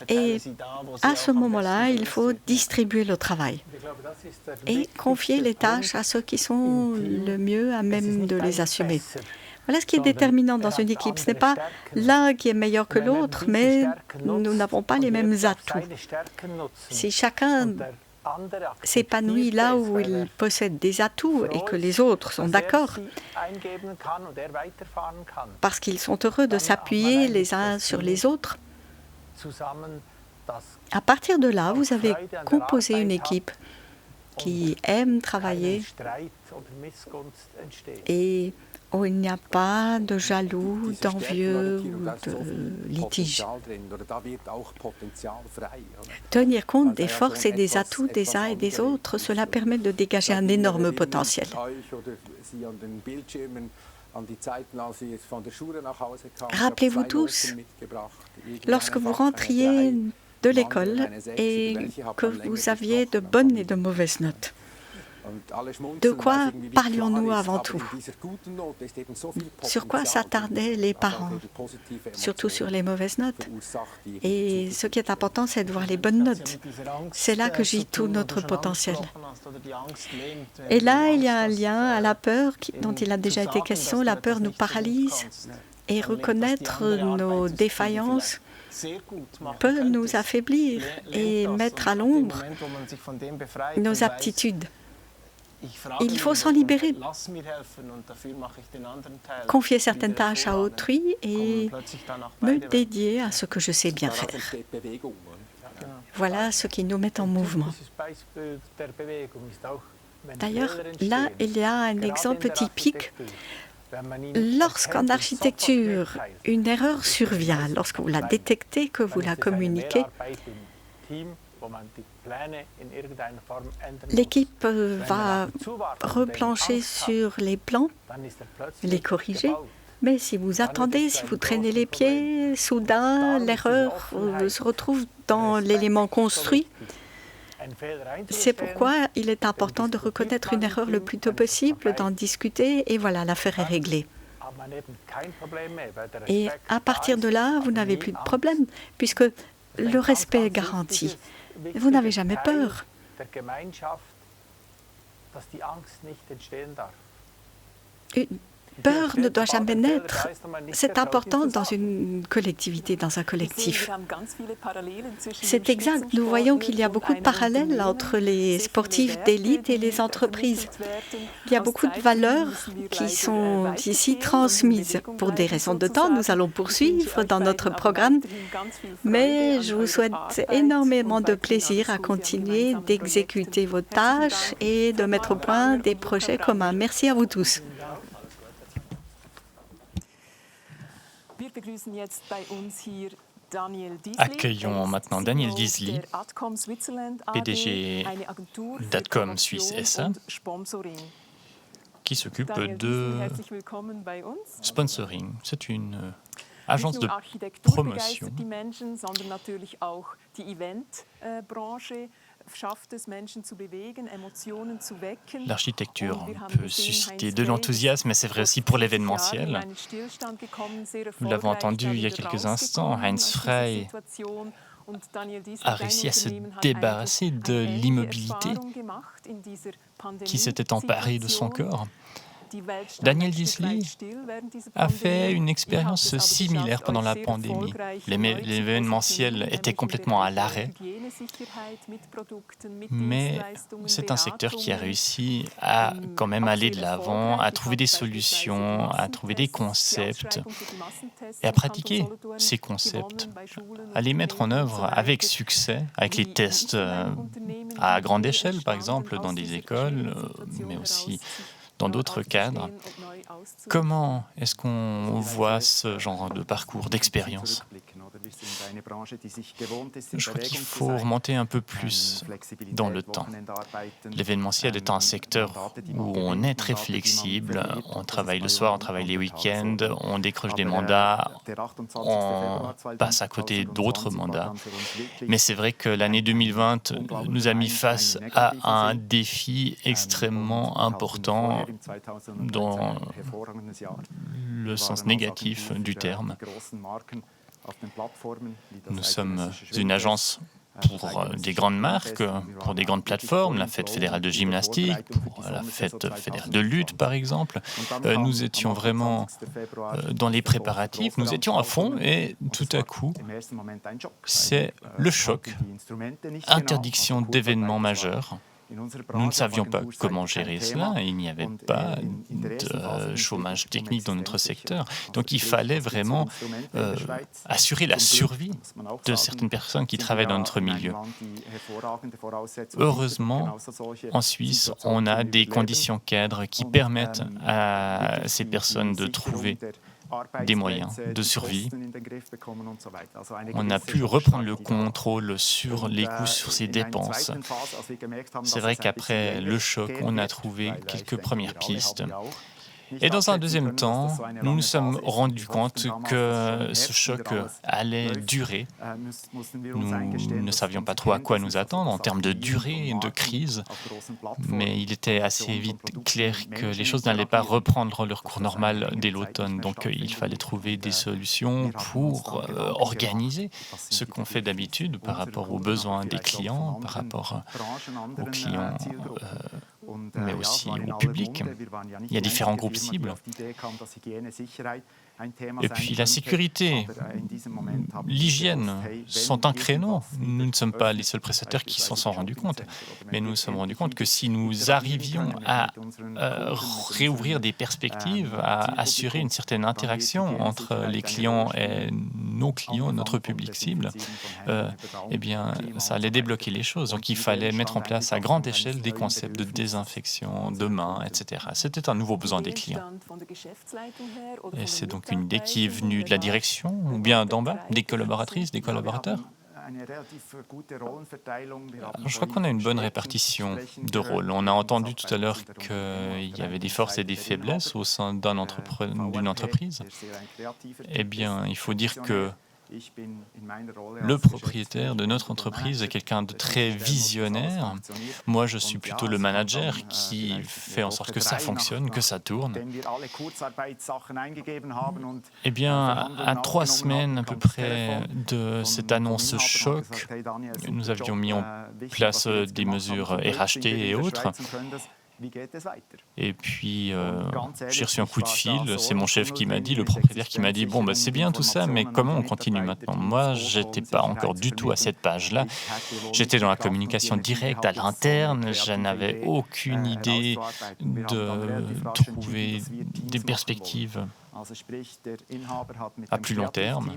Et à ce moment-là, il faut distribuer le travail et confier les tâches à ceux qui sont le mieux à même de les assumer. Voilà ce qui est déterminant dans une équipe. Ce n'est pas l'un qui est meilleur que l'autre, mais nous n'avons pas les mêmes atouts. Si chacun s'épanouit là où il possède des atouts et que les autres sont d'accord, parce qu'ils sont heureux de s'appuyer les uns sur les autres, à partir de là, vous avez composé une équipe qui aime travailler et où il n'y a pas de jaloux, d'envieux ou de litige. Tenir compte des forces et des atouts des uns et des autres, cela permet de dégager un énorme potentiel. Rappelez-vous tous, lorsque vous rentriez de l'école et que vous aviez de bonnes et de mauvaises notes. De quoi parlions-nous avant tout? Sur quoi s'attardaient les parents? Surtout sur les mauvaises notes. Et ce qui est important, c'est de voir les bonnes notes. C'est là que gît tout notre potentiel. Et là, il y a un lien à la peur dont il a déjà été question. La peur nous paralyse et reconnaître nos défaillances peut nous affaiblir et mettre à l'ombre nos aptitudes. Il faut s'en libérer, confier certaines tâches à autrui et me dédier à ce que je sais bien faire. Voilà ce qui nous met en mouvement. D'ailleurs, là, il y a un exemple typique. Lorsqu'en architecture, une erreur survient, lorsque vous la détectez, que vous la communiquez, l'équipe va replancher sur les plans, les corriger. Mais si vous attendez, si vous traînez les pieds, soudain, l'erreur se retrouve dans l'élément construit. C'est pourquoi il est important de reconnaître une erreur le plus tôt possible, d'en discuter, et voilà, l'affaire est réglée. Et à partir de là, vous n'avez plus de problème, puisque le respect est garanti. Vous n'avez jamais peur. Une peur ne doit jamais naître. C'est important dans une collectivité, dans un collectif. C'est exact. Nous voyons qu'il y a beaucoup de parallèles entre les sportifs d'élite et les entreprises. Il y a beaucoup de valeurs qui sont ici transmises. Pour des raisons de temps, nous allons poursuivre dans notre programme, mais je vous souhaite énormément de plaisir à continuer d'exécuter vos tâches et de mettre au point des projets communs. Merci à vous tous. Accueillons maintenant Daniel Diesli, PDG d'Adcom Suisse SA, qui s'occupe de sponsoring. C'est une agence de promotion. L'architecture peut susciter de l'enthousiasme, mais c'est vrai aussi pour l'événementiel. Nous l'avons entendu il y a quelques instants, Heinz Frey a réussi à se débarrasser de l'immobilité qui s'était emparée de son corps. Daniel Diesli a fait une expérience similaire pendant la pandémie. L'événementiel était complètement à l'arrêt, mais c'est un secteur qui a réussi à quand même aller de l'avant, à trouver des solutions, à trouver des concepts et à pratiquer ces concepts, à les mettre en œuvre avec succès, avec les tests à grande échelle, par exemple, dans des écoles, mais aussi dans d'autres cadres. Comment est-ce qu'on voit ce genre de parcours, d'expérience ? Je crois qu'il faut remonter un peu plus dans le temps. L'événementiel est un secteur où on est très flexible, on travaille le soir, on travaille les week-ends, on décroche des mandats, on passe à côté d'autres mandats. Mais c'est vrai que l'année 2020 nous a mis face à un défi extrêmement important dans le sens négatif du terme. Nous sommes une agence pour des grandes marques, pour des grandes plateformes, la Fête fédérale de gymnastique, pour la Fête fédérale de lutte, par exemple. Nous étions vraiment dans les préparatifs, nous étions à fond et tout à coup, c'est le choc, interdiction d'événements majeurs. Nous ne savions pas comment gérer cela, il n'y avait pas de chômage technique dans notre secteur. Donc il fallait vraiment assurer la survie de certaines personnes qui travaillent dans notre milieu. Heureusement, en Suisse, on a des conditions cadres qui permettent à ces personnes de trouver des moyens de survie. On a pu reprendre le contrôle sur les coûts, sur ces dépenses. C'est vrai qu'après le choc, on a trouvé quelques premières pistes. Et dans un deuxième temps, nous nous sommes rendus compte que ce choc allait durer. Nous ne savions pas trop à quoi nous attendre en termes de durée de crise, mais il était assez vite clair que les choses n'allaient pas reprendre leur cours normal dès l'automne. Donc il fallait trouver des solutions pour organiser ce qu'on fait d'habitude par rapport aux besoins des clients, par rapport aux clients mais aussi au public. Il y a différents groupes cibles. Et puis la sécurité, l'hygiène sont un créneau. Nous ne sommes pas les seuls prestataires qui s'en sont rendus compte, mais nous nous sommes rendus compte que si nous arrivions à réouvrir des perspectives, à assurer une certaine interaction entre les clients et nos clients, notre public cible, eh bien, ça allait débloquer les choses. Donc il fallait mettre en place à grande échelle des concepts de désinfection, de mains, etc. C'était un nouveau besoin des clients. Et c'est donc une idée qui est venue de la direction ou bien d'en bas, des collaboratrices, des collaborateurs? Je crois qu'on a une bonne répartition de rôles. On a entendu tout à l'heure qu'il y avait des forces et des faiblesses au sein d'une entreprise. Eh bien, il faut dire que le propriétaire de notre entreprise est quelqu'un de très visionnaire. Moi, je suis plutôt le manager qui fait en sorte que ça fonctionne, que ça tourne. Eh bien, à 3 semaines à peu près de cette annonce choc, nous avions mis en place des mesures RHT et autres. Et puis, j'ai reçu un coup de fil, c'est mon chef qui m'a dit, le propriétaire qui m'a dit « Bon, bah, c'est bien tout ça, mais comment on continue maintenant ?» Moi, je n'étais pas encore du tout à cette page-là. J'étais dans la communication directe à l'interne, je n'avais aucune idée de trouver des perspectives à plus long terme.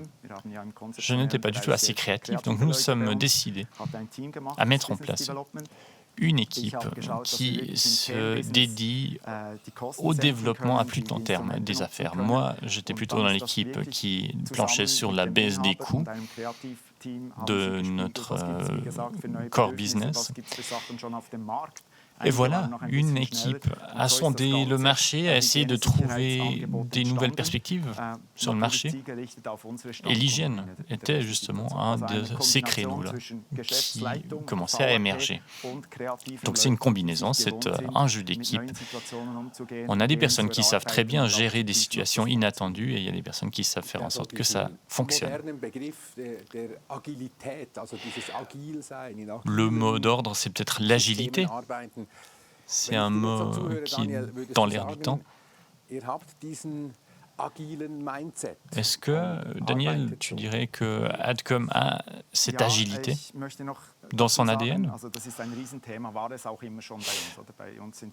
Je n'étais pas du tout assez créatif, donc nous sommes décidés à mettre en place une équipe qui se dédie au développement à plus long terme des affaires. Moi, j'étais plutôt dans l'équipe qui planchait sur la baisse des coûts de notre core business. Et voilà, une équipe a sondé le marché, a essayé de trouver des nouvelles perspectives sur le marché. Et l'hygiène était justement un de ces créneaux-là qui commençait à émerger. Donc c'est une combinaison, c'est un jeu d'équipe. On a des personnes qui savent très bien gérer des situations inattendues et il y a des personnes qui savent faire en sorte que ça fonctionne. Le mot d'ordre, c'est peut-être l'agilité. C'est un mot qui est dans l'air du temps. Est-ce que, Daniel, tu dirais que Adcom a cette agilité dans son ADN?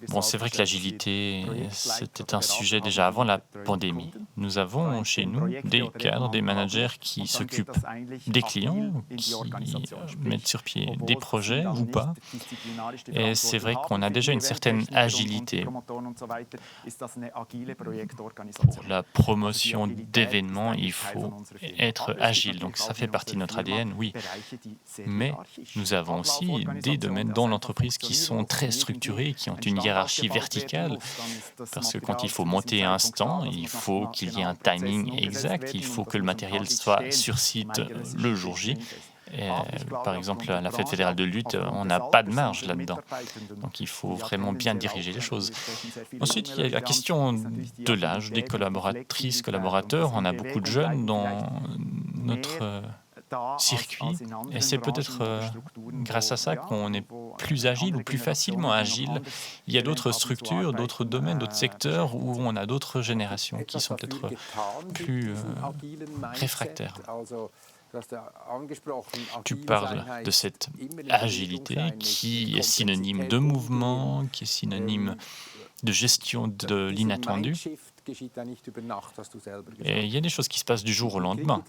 Bon, c'est vrai que l'agilité, c'était un sujet déjà avant la pandémie. Nous avons chez nous des cadres, des managers qui s'occupent des clients, qui mettent sur pied des projets ou pas. Et c'est vrai qu'on a déjà une certaine agilité. Pour la promotion d'événements, il faut être agile. Donc ça fait partie de notre ADN, oui. Mais nous avons aussi des domaines dans l'entreprise qui sont très structurés, qui ont une hiérarchie verticale, parce que quand il faut monter un stand, il faut qu'il y ait un timing exact, il faut que le matériel soit sur site le jour J. Et, par exemple, à la Fête fédérale de lutte, on n'a pas de marge là-dedans. Donc il faut vraiment bien diriger les choses. Ensuite, il y a la question de l'âge des collaboratrices, collaborateurs. On a beaucoup de jeunes dans notre circuit. Et c'est peut-être grâce à ça qu'on est plus agile ou plus facilement agile. Il y a d'autres structures, d'autres domaines, d'autres secteurs où on a d'autres générations qui sont peut-être plus réfractaires. Tu parles de cette agilité qui est synonyme de mouvement, qui est synonyme de gestion de l'inattendu. Et il y a des choses qui se passent du jour au lendemain.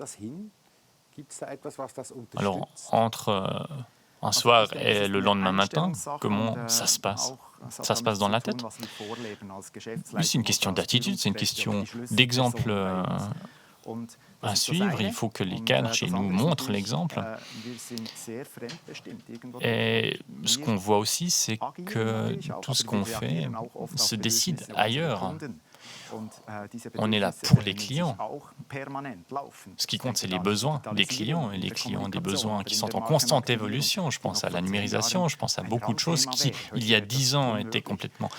Alors, entre un soir et le lendemain matin, comment ça se passe? Ça se passe dans la tête? Oui, c'est une question d'attitude, c'est une question d'exemple à suivre. Il faut que les cadres chez nous montrent l'exemple. Et ce qu'on voit aussi, c'est que tout ce qu'on fait se décide ailleurs. On est là pour les clients. Ce qui compte, c'est les besoins des clients. Et les clients ont des besoins qui sont en constante évolution. Je pense à la numérisation, je pense à beaucoup de choses qui, il y a 10 ans, étaient complètement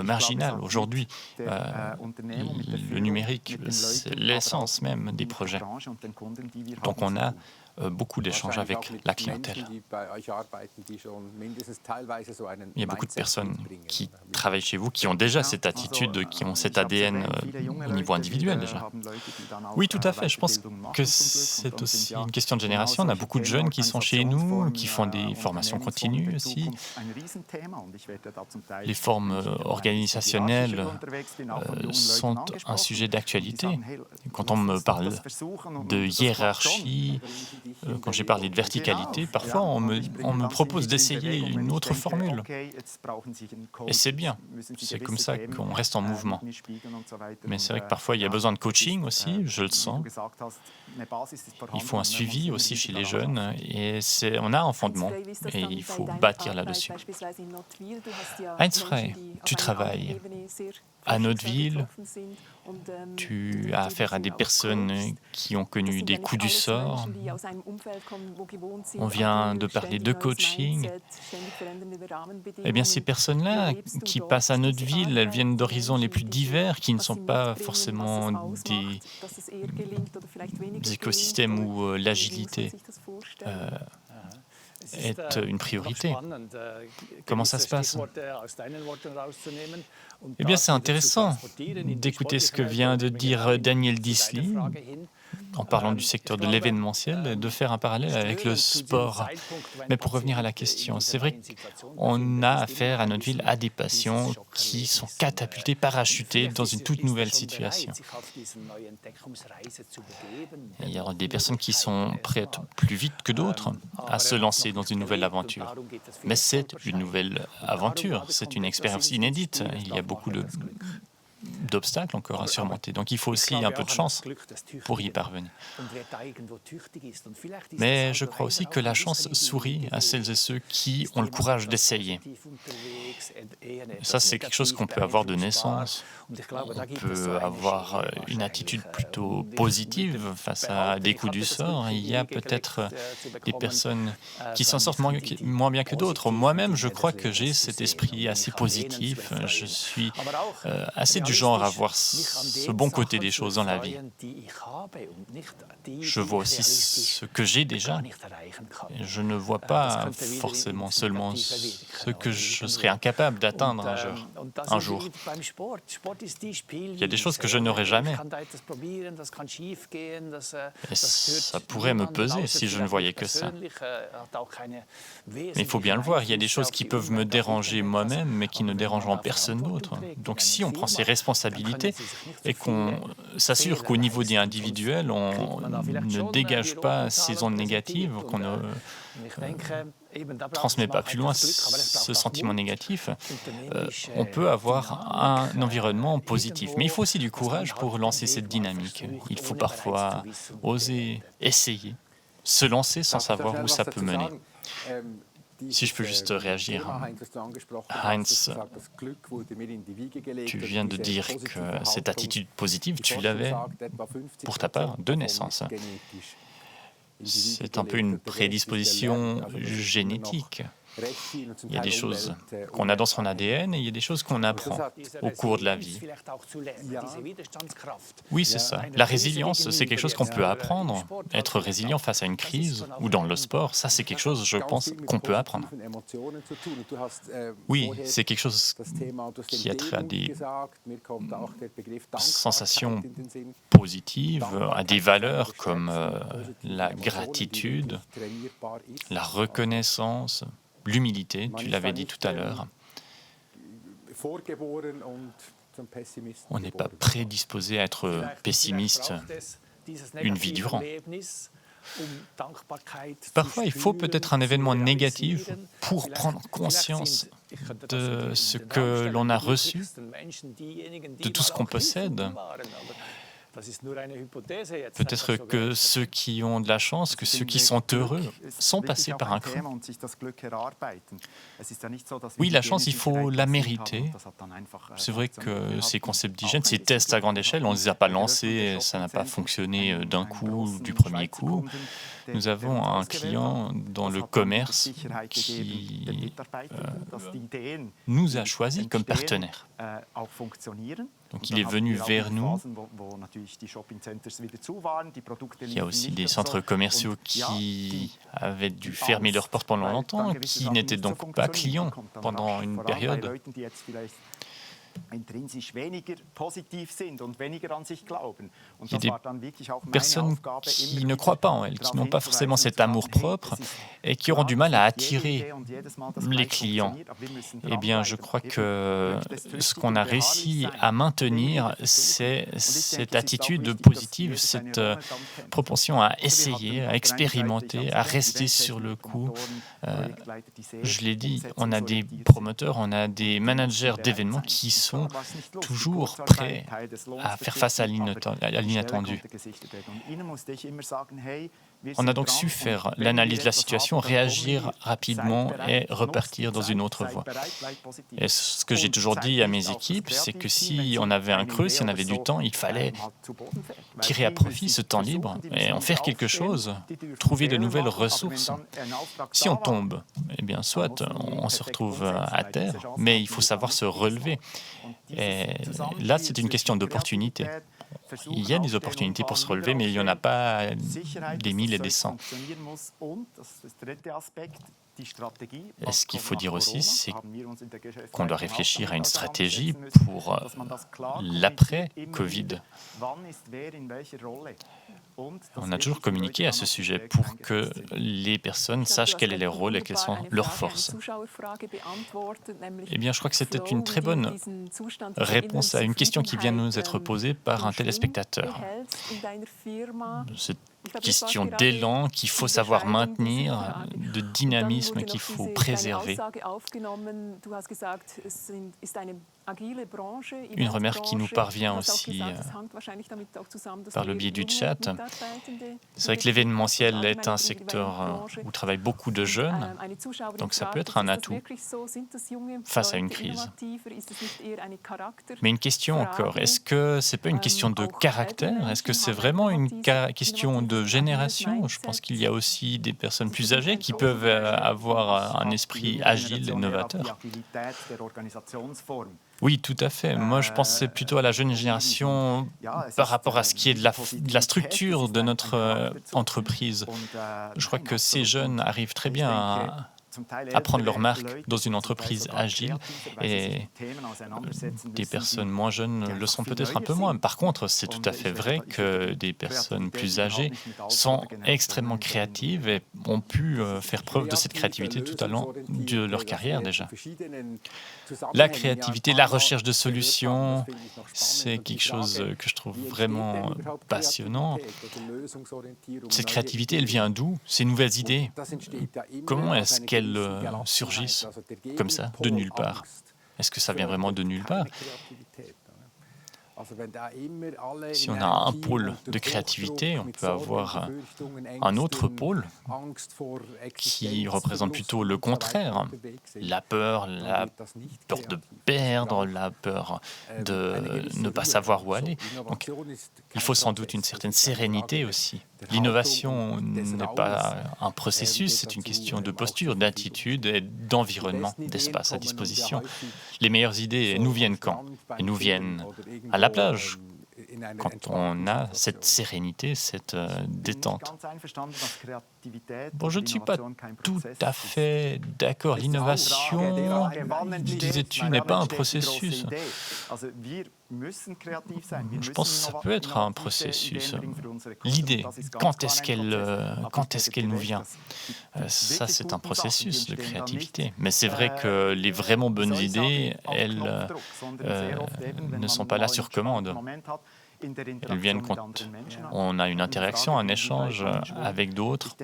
marginales. Aujourd'hui, le numérique, c'est l'essence même des projets. Donc on a beaucoup d'échanges avec la clientèle. Il y a beaucoup de personnes qui travaillent chez vous, qui ont déjà cette attitude, qui ont cet ADN au niveau individuel déjà. Oui, tout à fait. Je pense que c'est aussi une question de génération. On a beaucoup de jeunes qui sont chez nous, qui font des formations continues aussi. Les formes organisationnelles sont un sujet d'actualité. Quand on me parle de hiérarchie, quand j'ai parlé de verticalité, parfois on me propose d'essayer une autre formule. Et c'est bien, c'est comme ça qu'on reste en mouvement. Mais c'est vrai que parfois il y a besoin de coaching aussi, je le sens. Il faut un suivi aussi chez les jeunes et on a un fondement et il faut bâtir là-dessus. Heinz Frey, tu travailles à Notteville, tu as affaire à des personnes qui ont connu des coups du sort. On vient de parler de coaching. Eh bien, ces personnes-là qui passent à Notteville, elles viennent d'horizons les plus divers, qui ne sont pas forcément des écosystèmes où l'agilité est une priorité. Comment ça se passe? Eh bien, c'est intéressant d'écouter ce que vient de dire Daniel Deasley. en parlant du secteur de l'événementiel, de faire un parallèle avec le sport. Mais pour revenir à la question, c'est vrai qu'on a affaire à notre ville à des patients qui sont catapultés, parachutés dans une toute nouvelle situation. Il y a des personnes qui sont prêtes plus vite que d'autres à se lancer dans une nouvelle aventure. Mais c'est une nouvelle aventure, c'est une expérience inédite. Il y a beaucoup d'obstacles encore à surmonter. Donc il faut aussi un peu de chance pour y parvenir. Mais je crois aussi que la chance sourit à celles et ceux qui ont le courage d'essayer. Ça, c'est quelque chose qu'on peut avoir de naissance. On peut avoir une attitude plutôt positive face à des coups du sort. Il y a peut-être des personnes qui s'en sortent moins bien que d'autres. Moi-même, je crois que j'ai cet esprit assez positif. Je suis assez du genre à voir ce bon côté des choses dans la vie. Je vois aussi ce que j'ai déjà. Je ne vois pas forcément seulement ce que je serais incapable d'atteindre un jour. Il y a des choses que je n'aurai jamais. Et ça pourrait me peser si je ne voyais que ça. Mais il faut bien le voir, il y a des choses qui peuvent me déranger moi-même, mais qui ne dérangeront personne d'autre. Donc si on prend ses responsabilités et qu'on s'assure qu'au niveau des individuels, on ne dégage pas ces ondes négatives, qu'on ne transmet pas plus loin ce sentiment négatif, on peut avoir un environnement positif. Mais il faut aussi du courage pour lancer cette dynamique. Il faut parfois oser, essayer, se lancer sans savoir où ça peut mener. Si je peux juste réagir. Heinz, tu viens de dire que cette attitude positive, tu l'avais pour ta part de naissance. C'est un peu une prédisposition génétique. Il y a des choses qu'on a dans son ADN et il y a des choses qu'on apprend au cours de la vie. Oui, c'est ça. La résilience, c'est quelque chose qu'on peut apprendre. Être résilient face à une crise ou dans le sport, ça, c'est quelque chose, je pense, qu'on peut apprendre. Oui, c'est quelque chose qui a trait à des sensations positives, à des valeurs comme la gratitude, la reconnaissance, l'humilité, tu l'avais dit tout à l'heure. On n'est pas prédisposé à être pessimiste une vie durant. Parfois, il faut peut-être un événement négatif pour prendre conscience de ce que l'on a reçu, de tout ce qu'on possède. Peut-être que ceux qui ont de la chance, que ceux qui sont heureux, sont passés par un creux. Oui, la chance, il faut la mériter. C'est vrai que ces concepts d'hygiène, ces tests à grande échelle, on ne les a pas lancés, ça n'a pas fonctionné d'un coup, du premier coup. Nous avons un client dans le commerce qui nous a choisis comme partenaire. Donc il est venu vers nous. Il y a aussi des centres commerciaux qui avaient dû fermer leurs portes pendant longtemps, qui n'étaient donc pas clients pendant une période. Il y a des personnes qui ne croient pas en elles, qui n'ont pas forcément cet amour-propre et qui auront du mal à attirer les clients. Eh bien, je crois que ce qu'on a réussi à maintenir, c'est cette attitude positive, cette propension à essayer, à expérimenter, à rester sur le coup. Je l'ai dit, on a des promoteurs, on a des managers d'événements qui sont toujours prêts à faire face à l'inattendu. On a donc su faire l'analyse de la situation, réagir rapidement et repartir dans une autre voie. Et ce que j'ai toujours dit à mes équipes, c'est que si on avait un creux, si on avait du temps, il fallait tirer à profit ce temps libre et en faire quelque chose, trouver de nouvelles ressources. Si on tombe, eh bien, soit on se retrouve à terre, mais il faut savoir se relever. Et là, c'est une question d'opportunité. Il y a des opportunités pour se relever, mais il n'y en a pas des mille et des cents. Et ce qu'il faut dire aussi, c'est qu'on doit réfléchir à une stratégie pour l'après-Covid. On a toujours communiqué à ce sujet pour que les personnes sachent quel est leur rôle et quelles sont leurs forces. Eh bien, je crois que c'était une très bonne réponse à une question qui vient de nous être posée par un téléspectateur. Cette question d'élan qu'il faut savoir maintenir, de dynamisme qu'il faut préserver. Une remarque qui nous parvient aussi par le biais du chat. C'est vrai que l'événementiel est un secteur où travaillent beaucoup de jeunes, donc ça peut être un atout face à une crise. Mais une question encore, est-ce que ce n'est pas une question de caractère? Est-ce que c'est vraiment une question de génération? Je pense qu'il y a aussi des personnes plus âgées qui peuvent avoir un esprit agile et novateur. Oui, tout à fait. Moi, je pensais plutôt à la jeune génération par rapport à ce qui est de la structure de notre entreprise. Je crois que ces jeunes arrivent très bien à prendre leur marque dans une entreprise agile et des personnes moins jeunes le sont peut-être un peu moins. Par contre, c'est tout à fait vrai que des personnes plus âgées sont extrêmement créatives et ont pu faire preuve de cette créativité tout au long de leur carrière déjà. La créativité, la recherche de solutions, c'est quelque chose que je trouve vraiment passionnant. Cette créativité, elle vient d'où? Ces nouvelles idées, comment est-ce qu'elles surgissent comme ça, de nulle part? Est-ce que ça vient vraiment de nulle part? Si on a un pôle de créativité, on peut avoir un autre pôle qui représente plutôt le contraire. La peur de perdre, la peur de ne pas savoir où aller. Donc, il faut sans doute une certaine sérénité aussi. L'innovation n'est pas un processus, c'est une question de posture, d'attitude et d'environnement, d'espace à disposition. Les meilleures idées nous viennent quand? Elles nous viennent à la plage, quand on a cette sérénité, cette détente. Bon, je ne suis pas tout à fait d'accord. L'innovation, disais-tu, n'est pas un processus. Je pense que ça peut être un processus. L'idée, quand est-ce qu'elle nous vient? Ça, c'est un processus de créativité. Mais c'est vrai que les vraiment bonnes idées, elles ne sont pas là sur commande. Elles viennent quand on a une interaction, un échange avec d'autres,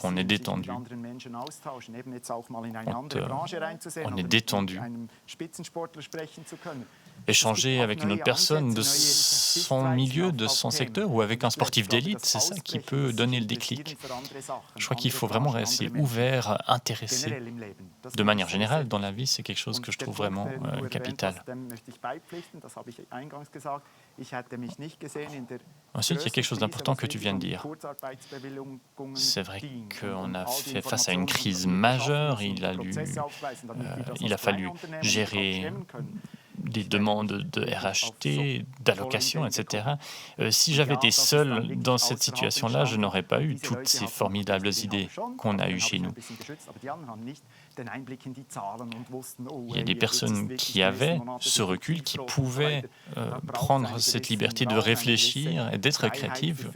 qu'on est détendu. On est détendu. Échanger avec une autre personne de son milieu, de son secteur, ou avec un sportif d'élite, c'est ça qui peut donner le déclic. Je crois qu'il faut vraiment rester ouvert, intéressé. De manière générale, dans la vie, c'est quelque chose que je trouve vraiment capital. Ensuite, il y a quelque chose d'important que tu viens de dire. C'est vrai qu'on a fait face à une crise majeure, il a fallu gérer des demandes de RHT, d'allocations, etc. Si j'avais été seul dans cette situation-là, je n'aurais pas eu toutes ces formidables idées qu'on a eues chez nous. Il y a des personnes qui avaient ce recul, qui pouvaient prendre cette liberté de réfléchir et d'être créatives.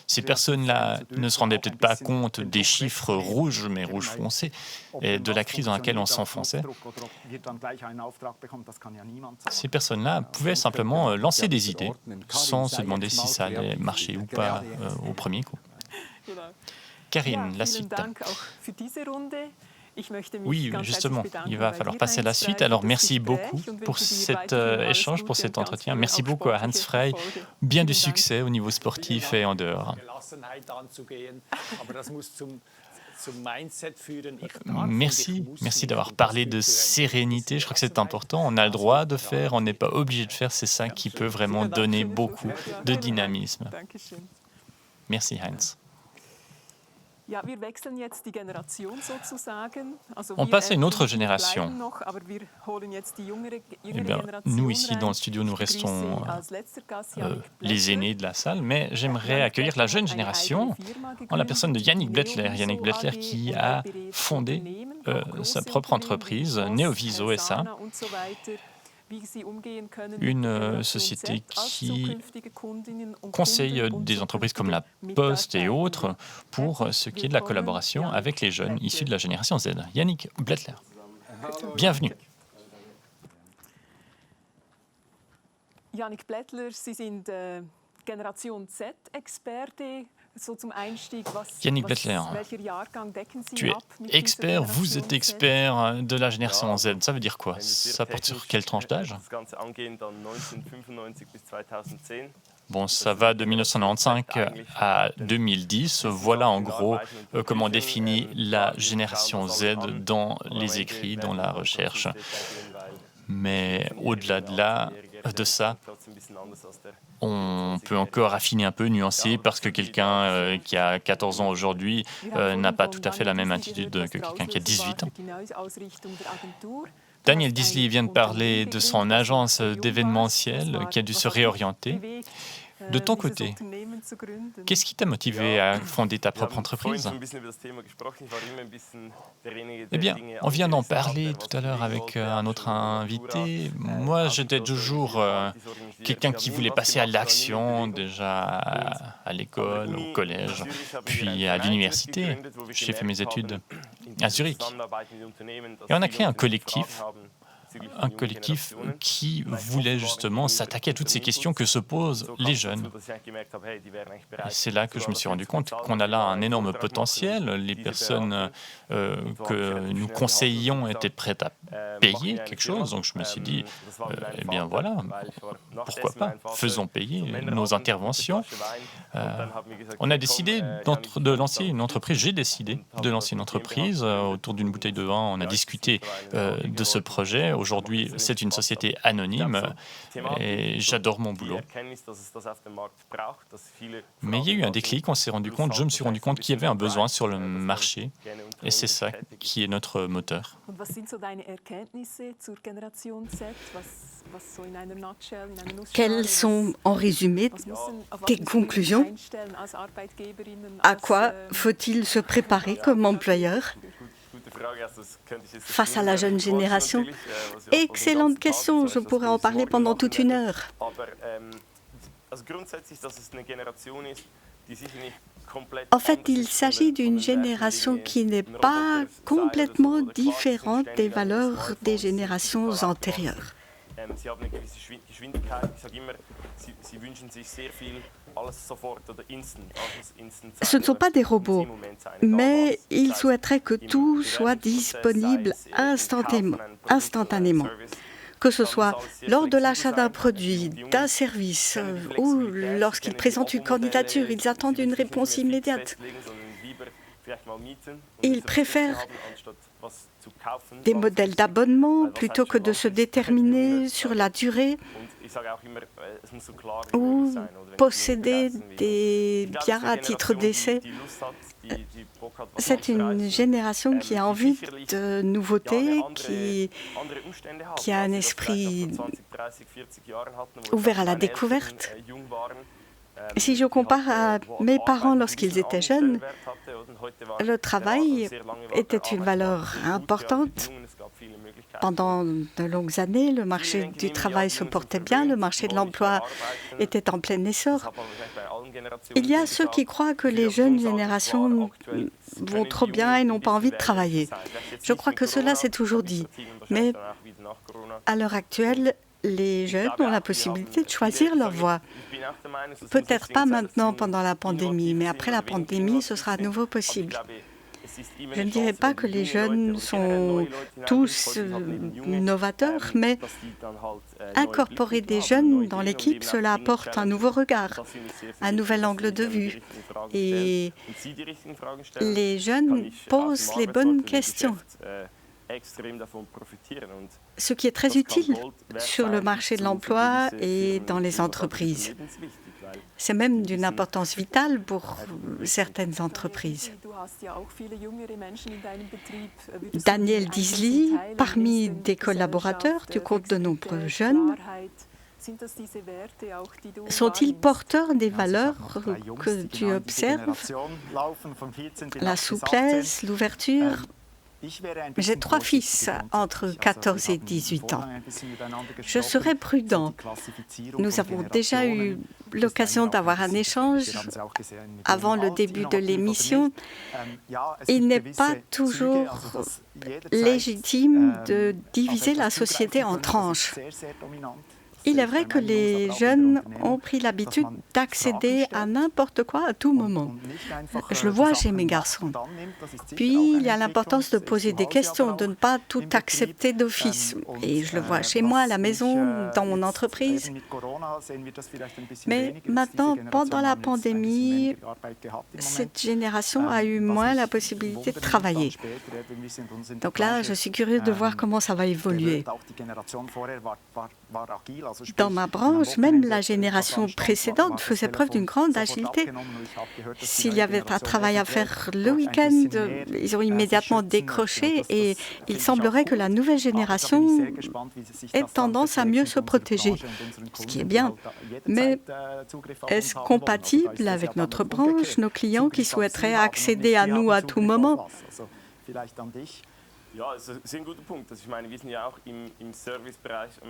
Ces personnes-là ne se rendaient peut-être pas compte des chiffres rouges, mais rouges foncés, et de la crise dans laquelle on s'enfonçait. Ces personnes-là pouvaient simplement lancer des idées sans se demander si ça allait marcher ou pas au premier coup. Karine, la suite. Oui, justement, il va falloir passer à la suite. Alors, merci beaucoup pour cet échange, pour cet entretien. Merci beaucoup à Hans Frey. Bien du succès au niveau sportif et en dehors. Merci d'avoir parlé de sérénité. Je crois que c'est important. On a le droit de faire, on n'est pas obligé de faire. C'est ça qui peut vraiment donner beaucoup de dynamisme. Merci, Heinz. On passe à une autre génération. Eh bien, nous, ici, dans le studio, nous restons les aînés de la salle, mais j'aimerais accueillir la jeune génération en la personne de Yannick Blettler. Yannick Blettler qui a fondé sa propre entreprise, Neoviso SA. une société qui conseille des entreprises comme la Poste et autres pour ce qui est de la collaboration avec les jeunes issus de la génération Z. Yannick Blettler, bienvenue. Yannick Blettler, Sie sind Generation Z-Experte. Yannick Blettler, tu es expert, vous êtes expert de la génération Z. Ça veut dire quoi? Ça porte sur quelle tranche d'âge? Bon, ça va de 1995 à 2010. Voilà en gros comment on définit la génération Z dans les écrits, dans la recherche. Mais au-delà de ça, on peut encore affiner un peu, nuancer, parce que quelqu'un qui a 14 ans aujourd'hui n'a pas tout à fait la même attitude que quelqu'un qui a 18 ans. Daniel Disley vient de parler de son agence d'événementiel qui a dû se réorienter. De ton côté, qu'est-ce qui t'a motivé à fonder ta propre entreprise? Eh bien, on vient d'en parler tout à l'heure avec un autre invité. Moi, j'étais toujours quelqu'un qui voulait passer à l'action, déjà à l'école, au collège, puis à l'université. J'ai fait mes études à Zurich. Et on a créé un collectif qui voulait justement s'attaquer à toutes ces questions que se posent les jeunes. Et c'est là que je me suis rendu compte qu'on a là un énorme potentiel. Les personnes que nous conseillions étaient prêtes à payer quelque chose. Donc je me suis dit, eh bien voilà, pourquoi pas, faisons payer nos interventions. On a décidé de lancer une entreprise, j'ai décidé de lancer une entreprise autour d'une bouteille de vin. On a discuté de ce projet. Aujourd'hui, c'est une société anonyme et j'adore mon boulot. Mais il y a eu un déclic, je me suis rendu compte qu'il y avait un besoin sur le marché et c'est ça qui est notre moteur. Quelles sont, en résumé, tes conclusions? À quoi faut-il se préparer comme employeur face à la jeune génération? Excellente question, je pourrais en parler pendant toute une heure. En fait, il s'agit d'une génération qui n'est pas complètement différente des valeurs des générations antérieures. Ce ne sont pas des robots, mais ils souhaiteraient que tout soit disponible instantanément. Que ce soit lors de l'achat d'un produit, d'un service ou lorsqu'ils présentent une candidature, ils attendent une réponse immédiate. Ils préfèrent des modèles d'abonnement plutôt que de se déterminer sur la durée ou posséder des biens à titre d'essai. C'est une génération qui a envie de nouveautés, qui a un esprit ouvert à la découverte. Si je compare à mes parents lorsqu'ils étaient jeunes, le travail était une valeur importante. Pendant de longues années, le marché du travail se portait bien, le marché de l'emploi était en plein essor. Il y a ceux qui croient que les jeunes générations vont trop bien et n'ont pas envie de travailler. Je crois que cela s'est toujours dit. Mais à l'heure actuelle, les jeunes ont la possibilité de choisir leur voie. Peut-être pas maintenant pendant la pandémie, mais après la pandémie, ce sera à nouveau possible. Je ne dirais pas que les jeunes sont tous novateurs, mais incorporer des jeunes dans l'équipe, cela apporte un nouveau regard, un nouvel angle de vue. Et les jeunes posent les bonnes questions, ce qui est très utile sur le marché de l'emploi et dans les entreprises. C'est même d'une importance vitale pour certaines entreprises. Daniel Disley, parmi des collaborateurs, tu comptes de nombreux jeunes. Sont-ils porteurs des valeurs que tu observes? La souplesse, l'ouverture, J'ai 3 fils entre 14 et 18 ans. Je serai prudent. Nous avons déjà eu l'occasion d'avoir un échange avant le début de l'émission. Il n'est pas toujours légitime de diviser la société en tranches. Il est vrai que les jeunes ont pris l'habitude d'accéder à n'importe quoi à tout moment. Je le vois chez mes garçons. Puis, il y a l'importance de poser des questions, de ne pas tout accepter d'office. Et je le vois chez moi, à la maison, dans mon entreprise. Mais maintenant, pendant la pandémie, cette génération a eu moins la possibilité de travailler. Donc là, je suis curieuse de voir comment ça va évoluer. Dans ma branche, même la génération précédente faisait preuve d'une grande agilité. S'il y avait un travail à faire le week-end, ils ont immédiatement décroché et il semblerait que la nouvelle génération ait tendance à mieux se protéger, ce qui est bien. Mais est-ce compatible avec notre branche, nos clients qui souhaiteraient accéder à nous à tout moment ?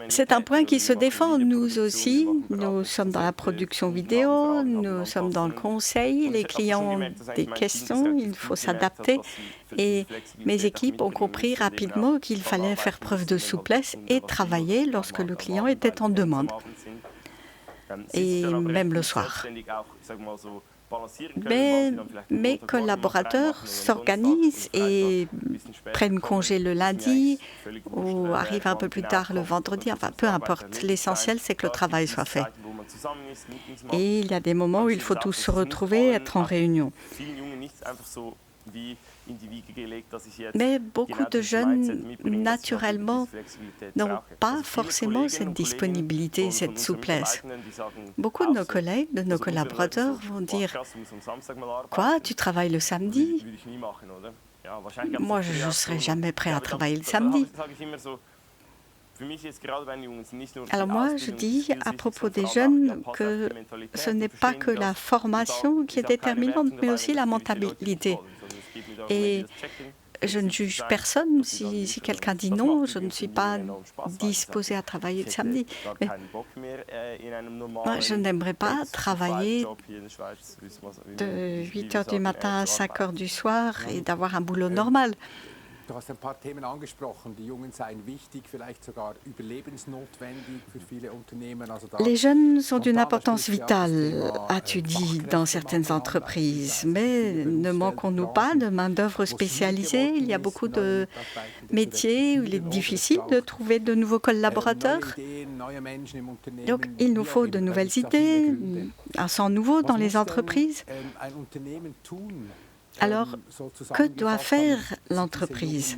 C'est un point qui se défend, nous aussi. Nous sommes dans la production vidéo, nous sommes dans le conseil, les clients ont des questions, il faut s'adapter. Et mes équipes ont compris rapidement qu'il fallait faire preuve de souplesse et travailler lorsque le client était en demande. Et même le soir. Mais mes collaborateurs s'organisent et prennent congé le lundi ou arrivent un peu plus tard le vendredi. Enfin, peu importe. L'essentiel, c'est que le travail soit fait. Et il y a des moments où il faut tous se retrouver, être en réunion. Mais beaucoup de jeunes, naturellement, n'ont pas forcément cette disponibilité, cette souplesse. Beaucoup de nos collègues, de nos collaborateurs vont dire « Quoi, tu travailles le samedi ?» Moi, je ne serai jamais prêt à travailler le samedi. Alors moi, je dis à propos des jeunes que ce n'est pas que la formation qui est déterminante, mais aussi la mentalité. Et je ne juge personne. Si quelqu'un dit non, je ne suis pas disposée à travailler le samedi. Mais moi, je n'aimerais pas travailler de 8 heures du matin à 5 heures du soir et d'avoir un boulot normal. Du hast ein paar Themen angesprochen. Die Jungen seien wichtig, vielleicht sogar überlebensnotwendig für viele Unternehmen. Les jeunes sont d'une importance vitale, as-tu dit, dans certaines entreprises. Mais ne manquons-nous pas de main-d'œuvre spécialisée? Il y a beaucoup de métiers où il est difficile de trouver de nouveaux collaborateurs. Donc, il nous faut de nouvelles idées, un sang nouveau dans les entreprises. Alors, que doit faire l'entreprise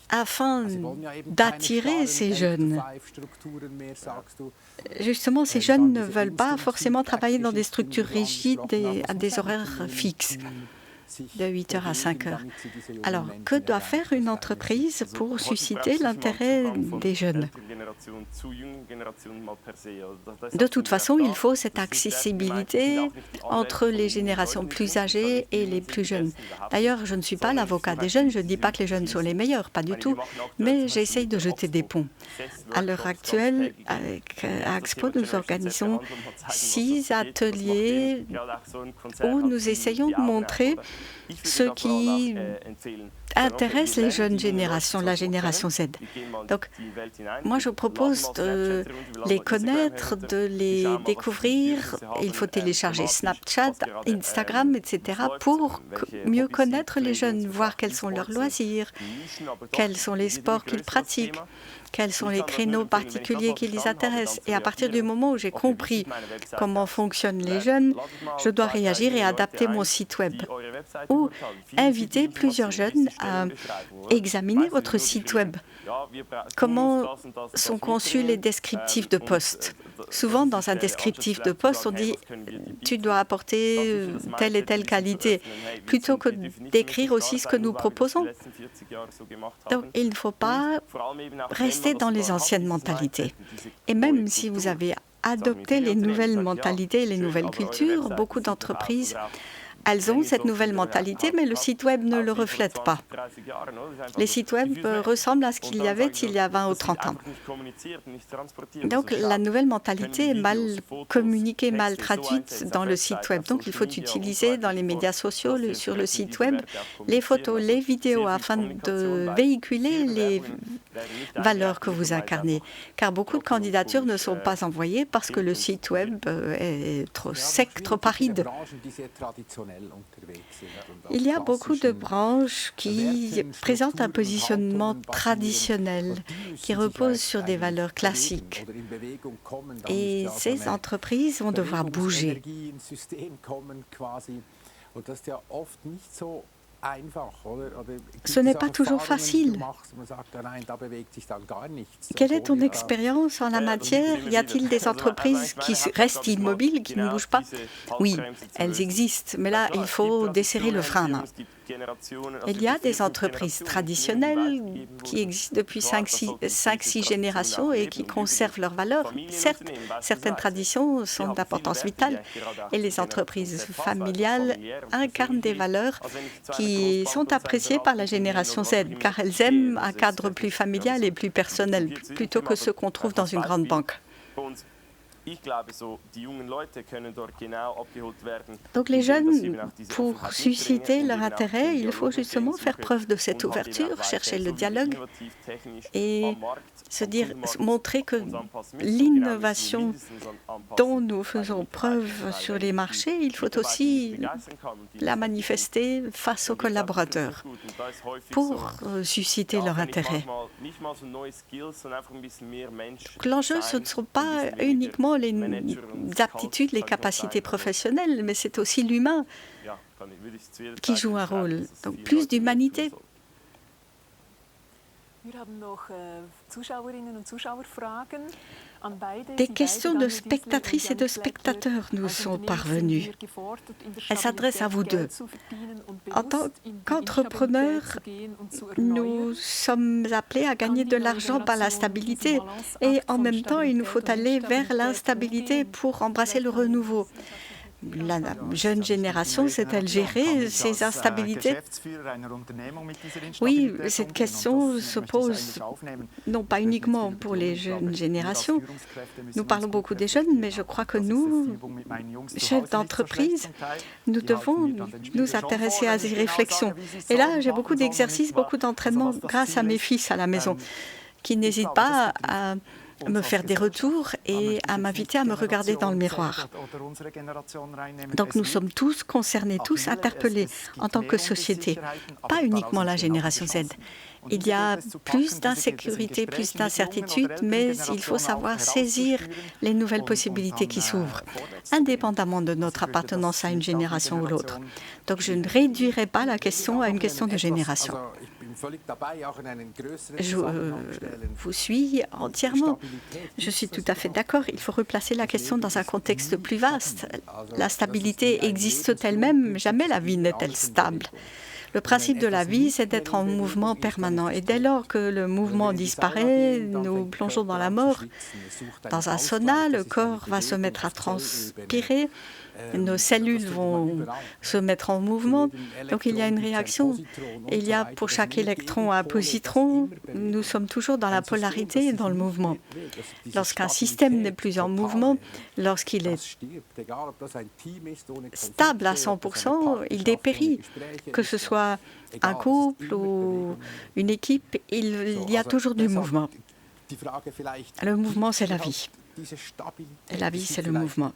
afin d'attirer ces jeunes? Justement, ces jeunes ne veulent pas forcément travailler dans des structures rigides et à des horaires fixes, de 8 heures à 5 heures. Alors, que doit faire une entreprise pour susciter l'intérêt des jeunes? De toute façon, il faut cette accessibilité entre les générations plus âgées et les plus jeunes. D'ailleurs, je ne suis pas l'avocat des jeunes, je ne dis pas que les jeunes sont les meilleurs, pas du tout, mais j'essaye de jeter des ponts. À l'heure actuelle, avec Axpo, nous organisons 6 ateliers où nous essayons de montrer ce qui intéresse les jeunes générations, la génération Z. Donc, moi, je propose de les connaître, de les découvrir. Il faut télécharger Snapchat, Instagram, etc. pour mieux connaître les jeunes, voir quels sont leurs loisirs, quels sont les sports qu'ils pratiquent, quels sont les créneaux particuliers qui les intéressent. Et à partir du moment où j'ai compris comment fonctionnent les jeunes, je dois réagir et adapter mon site web ou inviter plusieurs jeunes à examiner votre site web. Comment sont conçus les descriptifs de poste? Souvent, dans un descriptif de poste, on dit « tu dois apporter telle et telle qualité », plutôt que d'écrire aussi ce que nous proposons. Donc, il ne faut pas rester dans les anciennes mentalités. Et même si vous avez adopté les nouvelles mentalités, les nouvelles cultures, beaucoup d'entreprises elles ont cette nouvelle mentalité, mais le site web ne le reflète pas. Les sites web ressemblent à ce qu'il y avait il y a 20 ou 30 ans. Donc la nouvelle mentalité est mal communiquée, mal traduite dans le site web. Donc il faut utiliser dans les médias sociaux, sur le site web, les photos, les vidéos afin de véhiculer les valeurs que vous incarnez. Car beaucoup de candidatures ne sont pas envoyées parce que le site web est trop sec, trop aride. Il y a beaucoup de branches qui présentent un positionnement traditionnel, qui repose sur des valeurs classiques. Et ces entreprises vont devoir bouger. Ce n'est pas toujours facile. Quelle est ton expérience en la matière? Y a-t-il des entreprises qui restent immobiles, qui ne bougent pas? Oui, elles existent, mais là, il faut desserrer le frein. Il y a des entreprises traditionnelles qui existent depuis 5-6 générations et qui conservent leurs valeurs. Certes, certaines traditions sont d'importance vitale et les entreprises familiales incarnent des valeurs qui sont appréciées par la génération Z, car elles aiment un cadre plus familial et plus personnel, plutôt que ceux qu'on trouve dans une grande banque. Donc les jeunes, pour susciter leur intérêt, il faut justement faire preuve de cette ouverture, chercher le dialogue et montrer que l'innovation dont nous faisons preuve sur les marchés, il faut aussi la manifester face aux collaborateurs pour susciter leur intérêt. L'enjeu, ce ne sont pas uniquement les aptitudes, les capacités professionnelles, mais c'est aussi l'humain qui joue un rôle. Donc plus d'humanité. Des questions de spectatrices et de spectateurs nous sont parvenues. Elles s'adressent à vous deux. En tant qu'entrepreneurs, nous sommes appelés à gagner de l'argent par la stabilité et en même temps, il nous faut aller vers l'instabilité pour embrasser le renouveau. La jeune génération sait-elle gérer ces instabilités? Oui, cette question se pose non pas uniquement pour les jeunes générations. Nous parlons beaucoup des jeunes, mais je crois que nous, chefs d'entreprise, nous devons nous intéresser à ces réflexions. Et là, j'ai beaucoup d'exercices, beaucoup d'entraînements grâce à mes fils à la maison, qui n'hésitent pas à me faire des retours et à m'inviter à me regarder dans le miroir. Donc nous sommes tous concernés, tous interpellés en tant que société, pas uniquement la génération Z. Il y a plus d'insécurité, plus d'incertitude, mais il faut savoir saisir les nouvelles possibilités qui s'ouvrent, indépendamment de notre appartenance à une génération ou l'autre. Donc je ne réduirai pas la question à une question de génération. Je vous suis entièrement. Je suis tout à fait d'accord. Il faut replacer la question dans un contexte plus vaste. La stabilité existe elle-même? Jamais la vie n'est-elle stable? Le principe de la vie, c'est d'être en mouvement permanent. Et dès lors que le mouvement disparaît, nous plongeons dans la mort. Dans un sauna, le corps va se mettre à transpirer. Nos cellules vont se mettre en mouvement. Donc il y a une réaction. Il y a pour chaque électron un positron. Nous sommes toujours dans la polarité et dans le mouvement. Lorsqu'un système n'est plus en mouvement, lorsqu'il est stable à 100%, il dépérit. Que ce soit un couple ou une équipe, il y a toujours du mouvement. Le mouvement, c'est la vie. La vie, c'est le mouvement.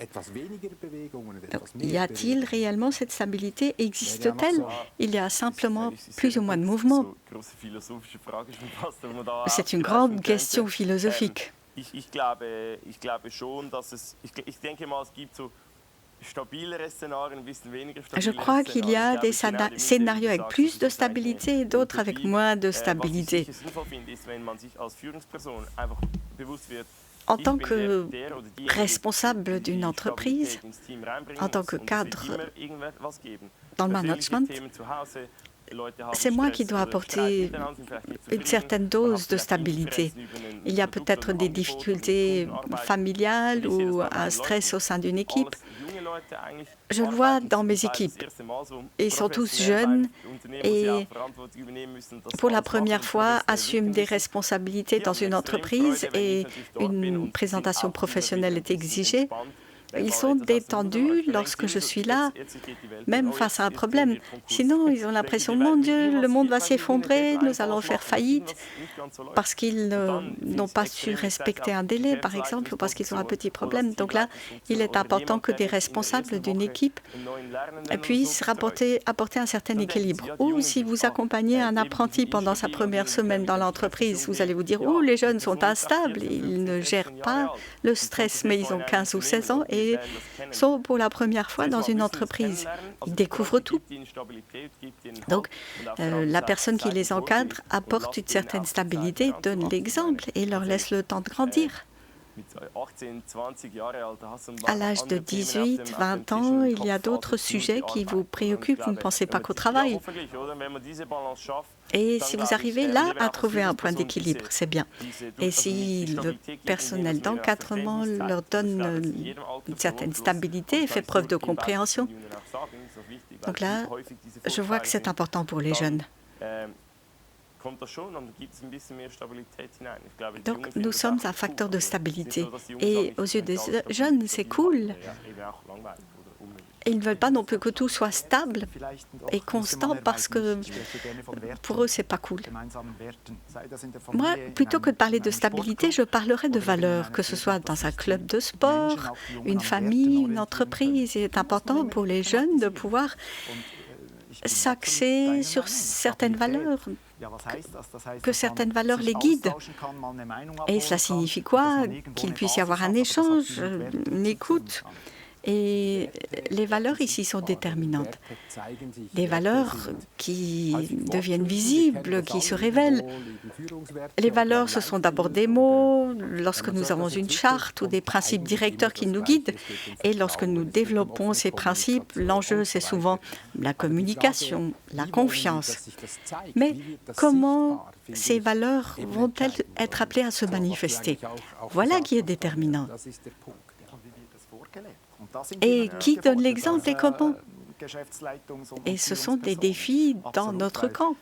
Donc, y a-t-il réellement cette stabilité? Existe-t-elle? Il y a simplement plus ou moins de mouvement. C'est une grande question philosophique. Je crois qu'il y a des scénarios avec plus de stabilité et d'autres avec moins de stabilité. En tant que responsable d'une entreprise, en tant que cadre dans le management, c'est moi qui dois apporter une certaine dose de stabilité. Il y a peut-être des difficultés familiales ou un stress au sein d'une équipe. Je le vois dans mes équipes. Ils sont tous jeunes et pour la première fois assument des responsabilités dans une entreprise et une présentation professionnelle est exigée. Ils sont détendus lorsque je suis là, même face à un problème. Sinon, ils ont l'impression, mon Dieu, le monde va s'effondrer, nous allons faire faillite, parce qu'ils n'ont pas su respecter un délai, par exemple, ou parce qu'ils ont un petit problème. Donc là, il est important que des responsables d'une équipe puissent apporter un certain équilibre. Ou si vous accompagnez un apprenti pendant sa première semaine dans l'entreprise, vous allez vous dire, oh, les jeunes sont instables, ils ne gèrent pas le stress, mais ils ont 15 ou 16 ans et sont pour la première fois dans une entreprise. Ils découvrent tout. Donc, la personne qui les encadre apporte une certaine stabilité, donne l'exemple et leur laisse le temps de grandir. À l'âge de 18, 20 ans, il y a d'autres sujets qui vous préoccupent. Vous ne pensez pas qu'au travail. Et si vous arrivez là à trouver un point d'équilibre, c'est bien. Et si le personnel d'encadrement leur donne une certaine stabilité et fait preuve de compréhension, donc là, je vois que c'est important pour les jeunes. Donc, nous sommes un facteur de stabilité. Et aux yeux des jeunes, c'est cool. Ils ne veulent pas non plus que tout soit stable et constant parce que pour eux, c'est pas cool. Moi, plutôt que de parler de stabilité, je parlerai de valeurs, que ce soit dans un club de sport, une famille, une entreprise. Il est important pour les jeunes de pouvoir s'axer sur certaines valeurs, que certaines valeurs les guident. Et cela signifie quoi? Qu'il puisse y avoir un échange, une écoute. Et les valeurs ici sont déterminantes. Des valeurs qui deviennent visibles, qui se révèlent. Les valeurs, ce sont d'abord des mots, lorsque nous avons une charte ou des principes directeurs qui nous guident. Et lorsque nous développons ces principes, l'enjeu, c'est souvent la communication, la confiance. Mais comment ces valeurs vont-elles être appelées à se manifester? Voilà qui est déterminant. Et qui donne l'exemple et comment? Et ce sont des défis dans notre camp,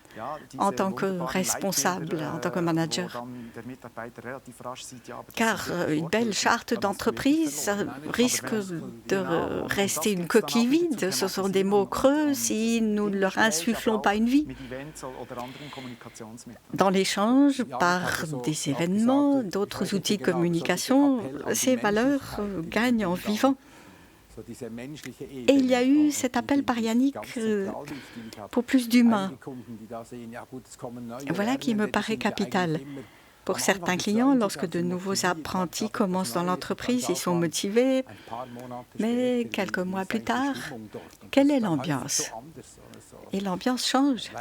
en tant que responsable, en tant que manager. Car une belle charte d'entreprise risque de rester une coquille vide. Ce sont des mots creux si nous ne leur insufflons pas une vie. Dans l'échange, par des événements, d'autres outils de communication, ces valeurs gagnent en vivant. Et il y a eu cet appel par Yannick pour plus d'humains. Voilà qui me paraît capital. Pour certains clients, lorsque de nouveaux apprentis commencent dans l'entreprise, ils sont motivés, mais quelques mois plus tard, quelle est l'ambiance? Et l'ambiance change.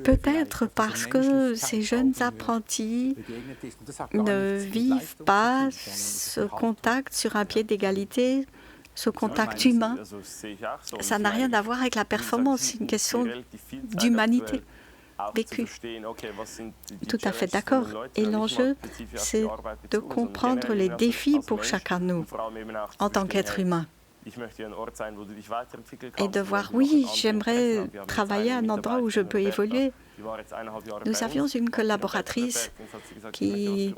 Peut-être parce que ces jeunes apprentis ne vivent pas ce contact sur un pied d'égalité, ce contact humain. Ça n'a rien à voir avec la performance, c'est une question d'humanité vécue. Tout à fait d'accord. Et l'enjeu, c'est de comprendre les défis pour chacun de nous en tant qu'être humain. Et de voir, oui, j'aimerais travailler à un endroit où je peux évoluer. Nous avions une collaboratrice qui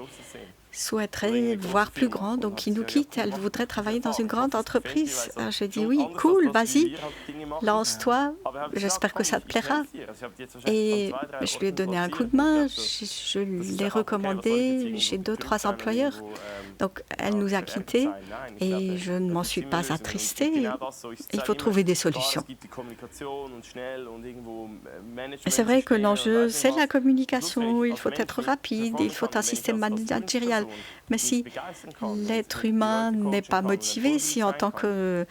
souhaiterait voir plus grand, donc qui nous quitte. Elle voudrait travailler dans une grande entreprise. J'ai dit oui, cool, vas-y, lance-toi, j'espère que ça te plaira. Et je lui ai donné un coup de main, je l'ai recommandé, j'ai 2-3 employeurs. Donc elle nous a quittés et je ne m'en suis pas attristée. Il faut trouver des solutions. C'est vrai que l'enjeu, c'est la communication, il faut être rapide, il faut un système managérial. Mais si l'être humain n'est pas motivé, si en tant que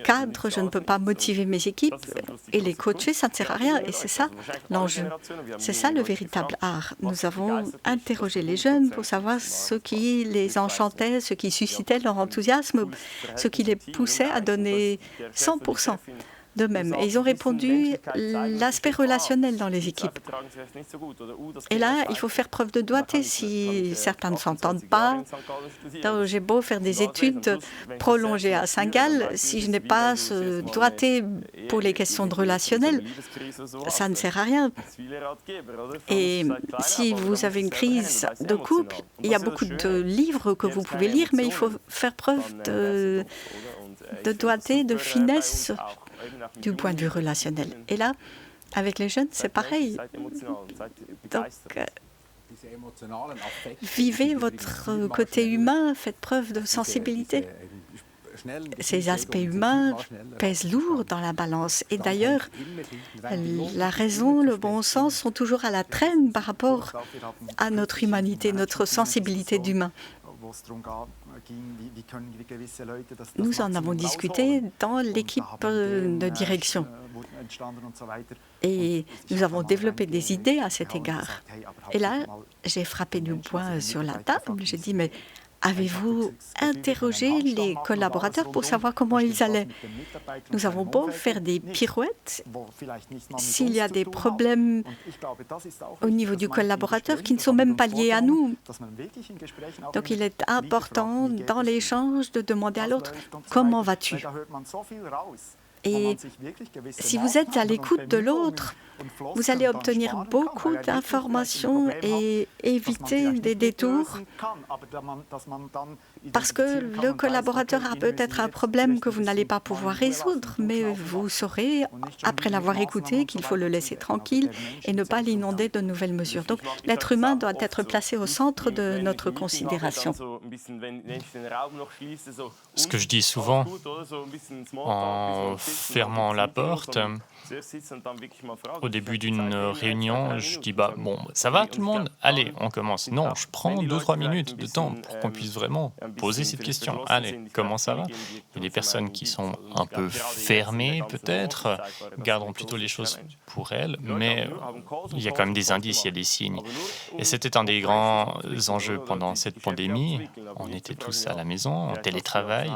cadre, je ne peux pas motiver mes équipes et les coacher, ça ne sert à rien. Et c'est ça l'enjeu. C'est ça le véritable art. Nous avons interrogé les jeunes pour savoir ce qui les enchantait, ce qui suscitait leur enthousiasme, ce qui les poussait à donner 100%. de même. Et ils ont répondu l'aspect relationnel dans les équipes. Et là, il faut faire preuve de doigté si certains ne s'entendent pas. Donc, j'ai beau faire des études prolongées à Saint-Gall, si je n'ai pas ce doigté pour les questions de relationnel, ça ne sert à rien. Et si vous avez une crise de couple, il y a beaucoup de livres que vous pouvez lire, mais il faut faire preuve de doigté, de finesse du point de vue relationnel. Et là, avec les jeunes, c'est pareil. Donc, vivez votre côté humain, faites preuve de sensibilité. Ces aspects humains pèsent lourd dans la balance. Et d'ailleurs, la raison, le bon sens sont toujours à la traîne par rapport à notre humanité, notre sensibilité d'humain. Nous en avons discuté dans l'équipe de direction. Et nous avons développé des idées à cet égard. Et là, j'ai frappé du poing sur la table. J'ai dit, mais avez-vous interrogé les collaborateurs pour savoir comment ils allaient? Nous avons beau faire des pirouettes, s'il y a des problèmes au niveau du collaborateur qui ne sont même pas liés à nous. Donc il est important dans l'échange de demander à l'autre « Comment vas-tu ?» Et si vous êtes à l'écoute de l'autre, vous allez obtenir beaucoup d'informations et éviter des détours parce que le collaborateur a peut-être un problème que vous n'allez pas pouvoir résoudre, mais vous saurez, après l'avoir écouté, qu'il faut le laisser tranquille et ne pas l'inonder de nouvelles mesures. Donc l'être humain doit être placé au centre de notre considération. Ce que je dis souvent, en fermant la porte, au début d'une réunion, je dis bon, ça va tout le monde? Allez, on commence. Non, je prends 2-3 minutes de temps pour qu'on puisse vraiment poser cette question. Allez, comment ça va? Il y a des personnes qui sont un peu fermées peut-être, garderont plutôt les choses pour elles, mais il y a quand même des indices, il y a des signes. Et c'était un des grands enjeux pendant cette pandémie. On était tous à la maison, en télétravail.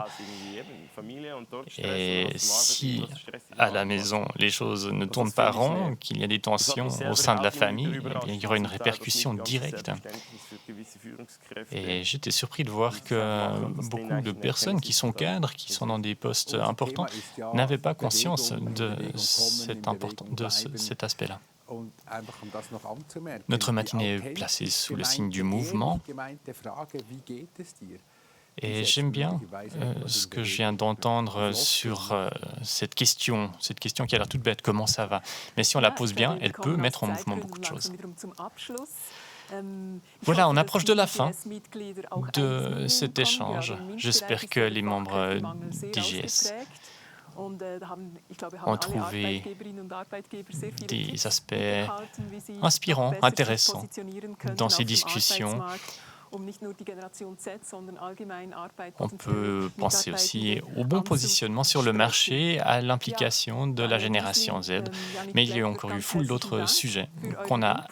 Et si à la maison les choses ne tournent pas rond, qu'il y a des tensions au sein de la famille, eh bien, il y aura une répercussion directe. Et j'étais surpris de voir que beaucoup de personnes qui sont cadres, qui sont dans des postes importants, n'avaient pas conscience de cet aspect-là. Notre matinée est placée sous le signe du mouvement. Et j'aime bien ce que je viens d'entendre sur cette question qui a l'air toute bête, comment ça va? Mais si on la pose bien, elle peut mettre en mouvement beaucoup de choses. Voilà, on approche de la fin de cet échange. J'espère que les membres d'IGS ont trouvé des aspects inspirants, intéressants dans ces discussions. On peut penser aussi au bon positionnement sur le marché, à l'implication de la génération Z. Mais il y a encore eu foule d'autres sujets qu'on a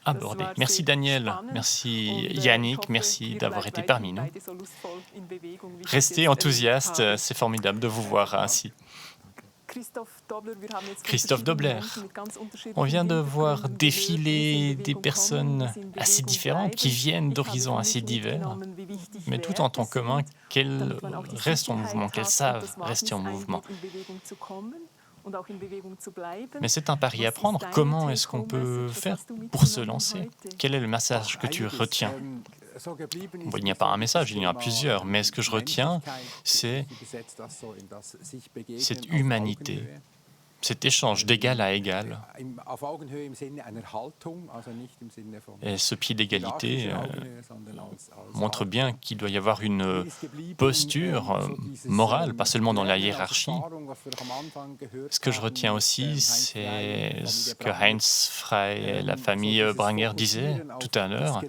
abordés. Merci Daniel, merci Yannick, merci d'avoir été parmi nous. Restez enthousiastes, c'est formidable de vous voir ainsi. Christophe Dobler. On vient de voir défiler des personnes assez différentes qui viennent d'horizons assez divers, mais tout en ton commun qu'elles restent en mouvement, qu'elles savent rester en mouvement. Mais c'est un pari à prendre. Comment est-ce qu'on peut faire pour se lancer? Quel est le message que tu retiens? Bon, il n'y a pas un message, il y en a plusieurs, mais ce que je retiens, c'est cette humanité, cet échange d'égal à égal. Et ce pied d'égalité montre bien qu'il doit y avoir une posture morale, pas seulement dans la hiérarchie. Ce que je retiens aussi, c'est ce que Heinz Frey et la famille Branger disaient tout à l'heure.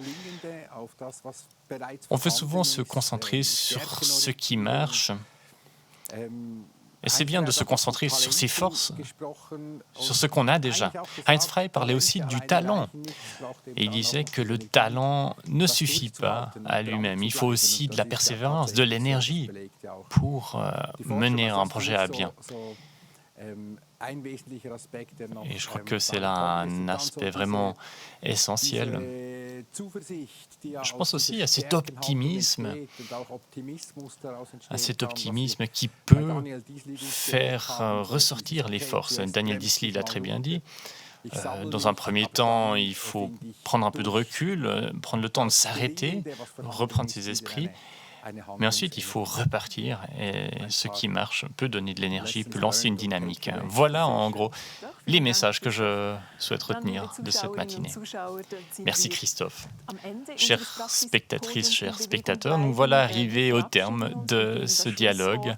On veut souvent se concentrer sur ce qui marche. Et c'est bien de se concentrer sur ses forces, sur ce qu'on a déjà. Heinz Frey parlait aussi du talent. Et il disait que le talent ne suffit pas à lui-même. Il faut aussi de la persévérance, de l'énergie pour mener un projet à bien. Et je crois que c'est là un aspect vraiment essentiel. Je pense aussi à cet optimisme qui peut faire ressortir les forces. Daniel Disley l'a très bien dit. Dans un premier temps, il faut prendre un peu de recul, prendre le temps de s'arrêter, reprendre ses esprits. Mais ensuite, il faut repartir et ce qui marche peut donner de l'énergie, peut lancer une dynamique. Voilà en gros les messages que je souhaite retenir de cette matinée. Merci Christophe. Chères spectatrices, chers spectateurs, nous voilà arrivés au terme de ce dialogue.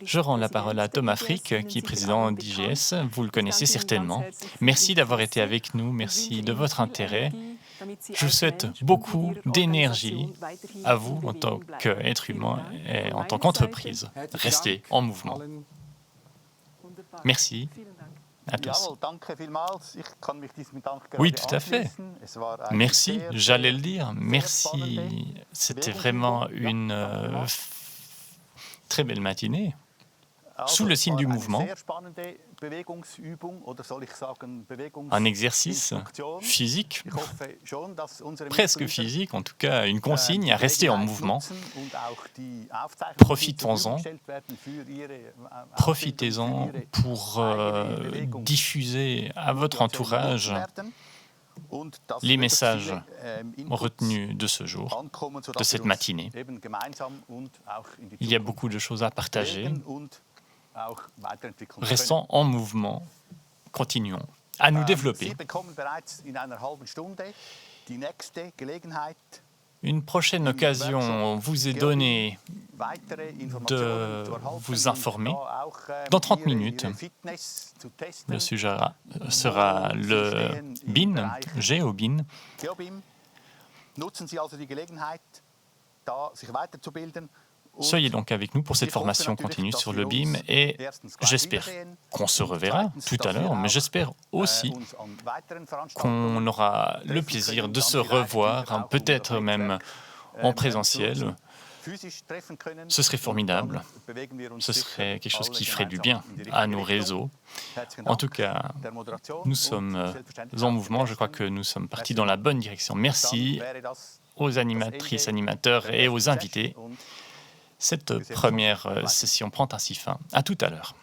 Je rends la parole à Thomas Frick, qui est président d'IGS. Vous le connaissez certainement. Merci d'avoir été avec nous, merci de votre intérêt. Je vous souhaite beaucoup d'énergie à vous en tant qu'être humain et en tant qu'entreprise. Restez en mouvement. Merci à tous. Oui, tout à fait. Merci, j'allais le dire. Merci. C'était vraiment une très belle matinée. Sous le signe du mouvement, un exercice physique, presque physique, en tout cas une consigne à rester en mouvement. Profitons-en pour diffuser à votre entourage les messages retenus de ce jour, de cette matinée. Il y a beaucoup de choses à partager. Restons en mouvement, continuons à nous développer. Une prochaine occasion vous est donnée de vous informer. Dans 30 minutes, le sujet sera le BIN, GeoBIN. Soyez donc avec nous pour cette formation continue sur le BIM et j'espère qu'on se reverra tout à l'heure, mais j'espère aussi qu'on aura le plaisir de se revoir, peut-être même en présentiel. Ce serait formidable, ce serait quelque chose qui ferait du bien à nos réseaux. En tout cas, nous sommes en mouvement, je crois que nous sommes partis dans la bonne direction. Merci aux animatrices, animateurs et aux invités. Cette première session prend ainsi fin. À tout à l'heure.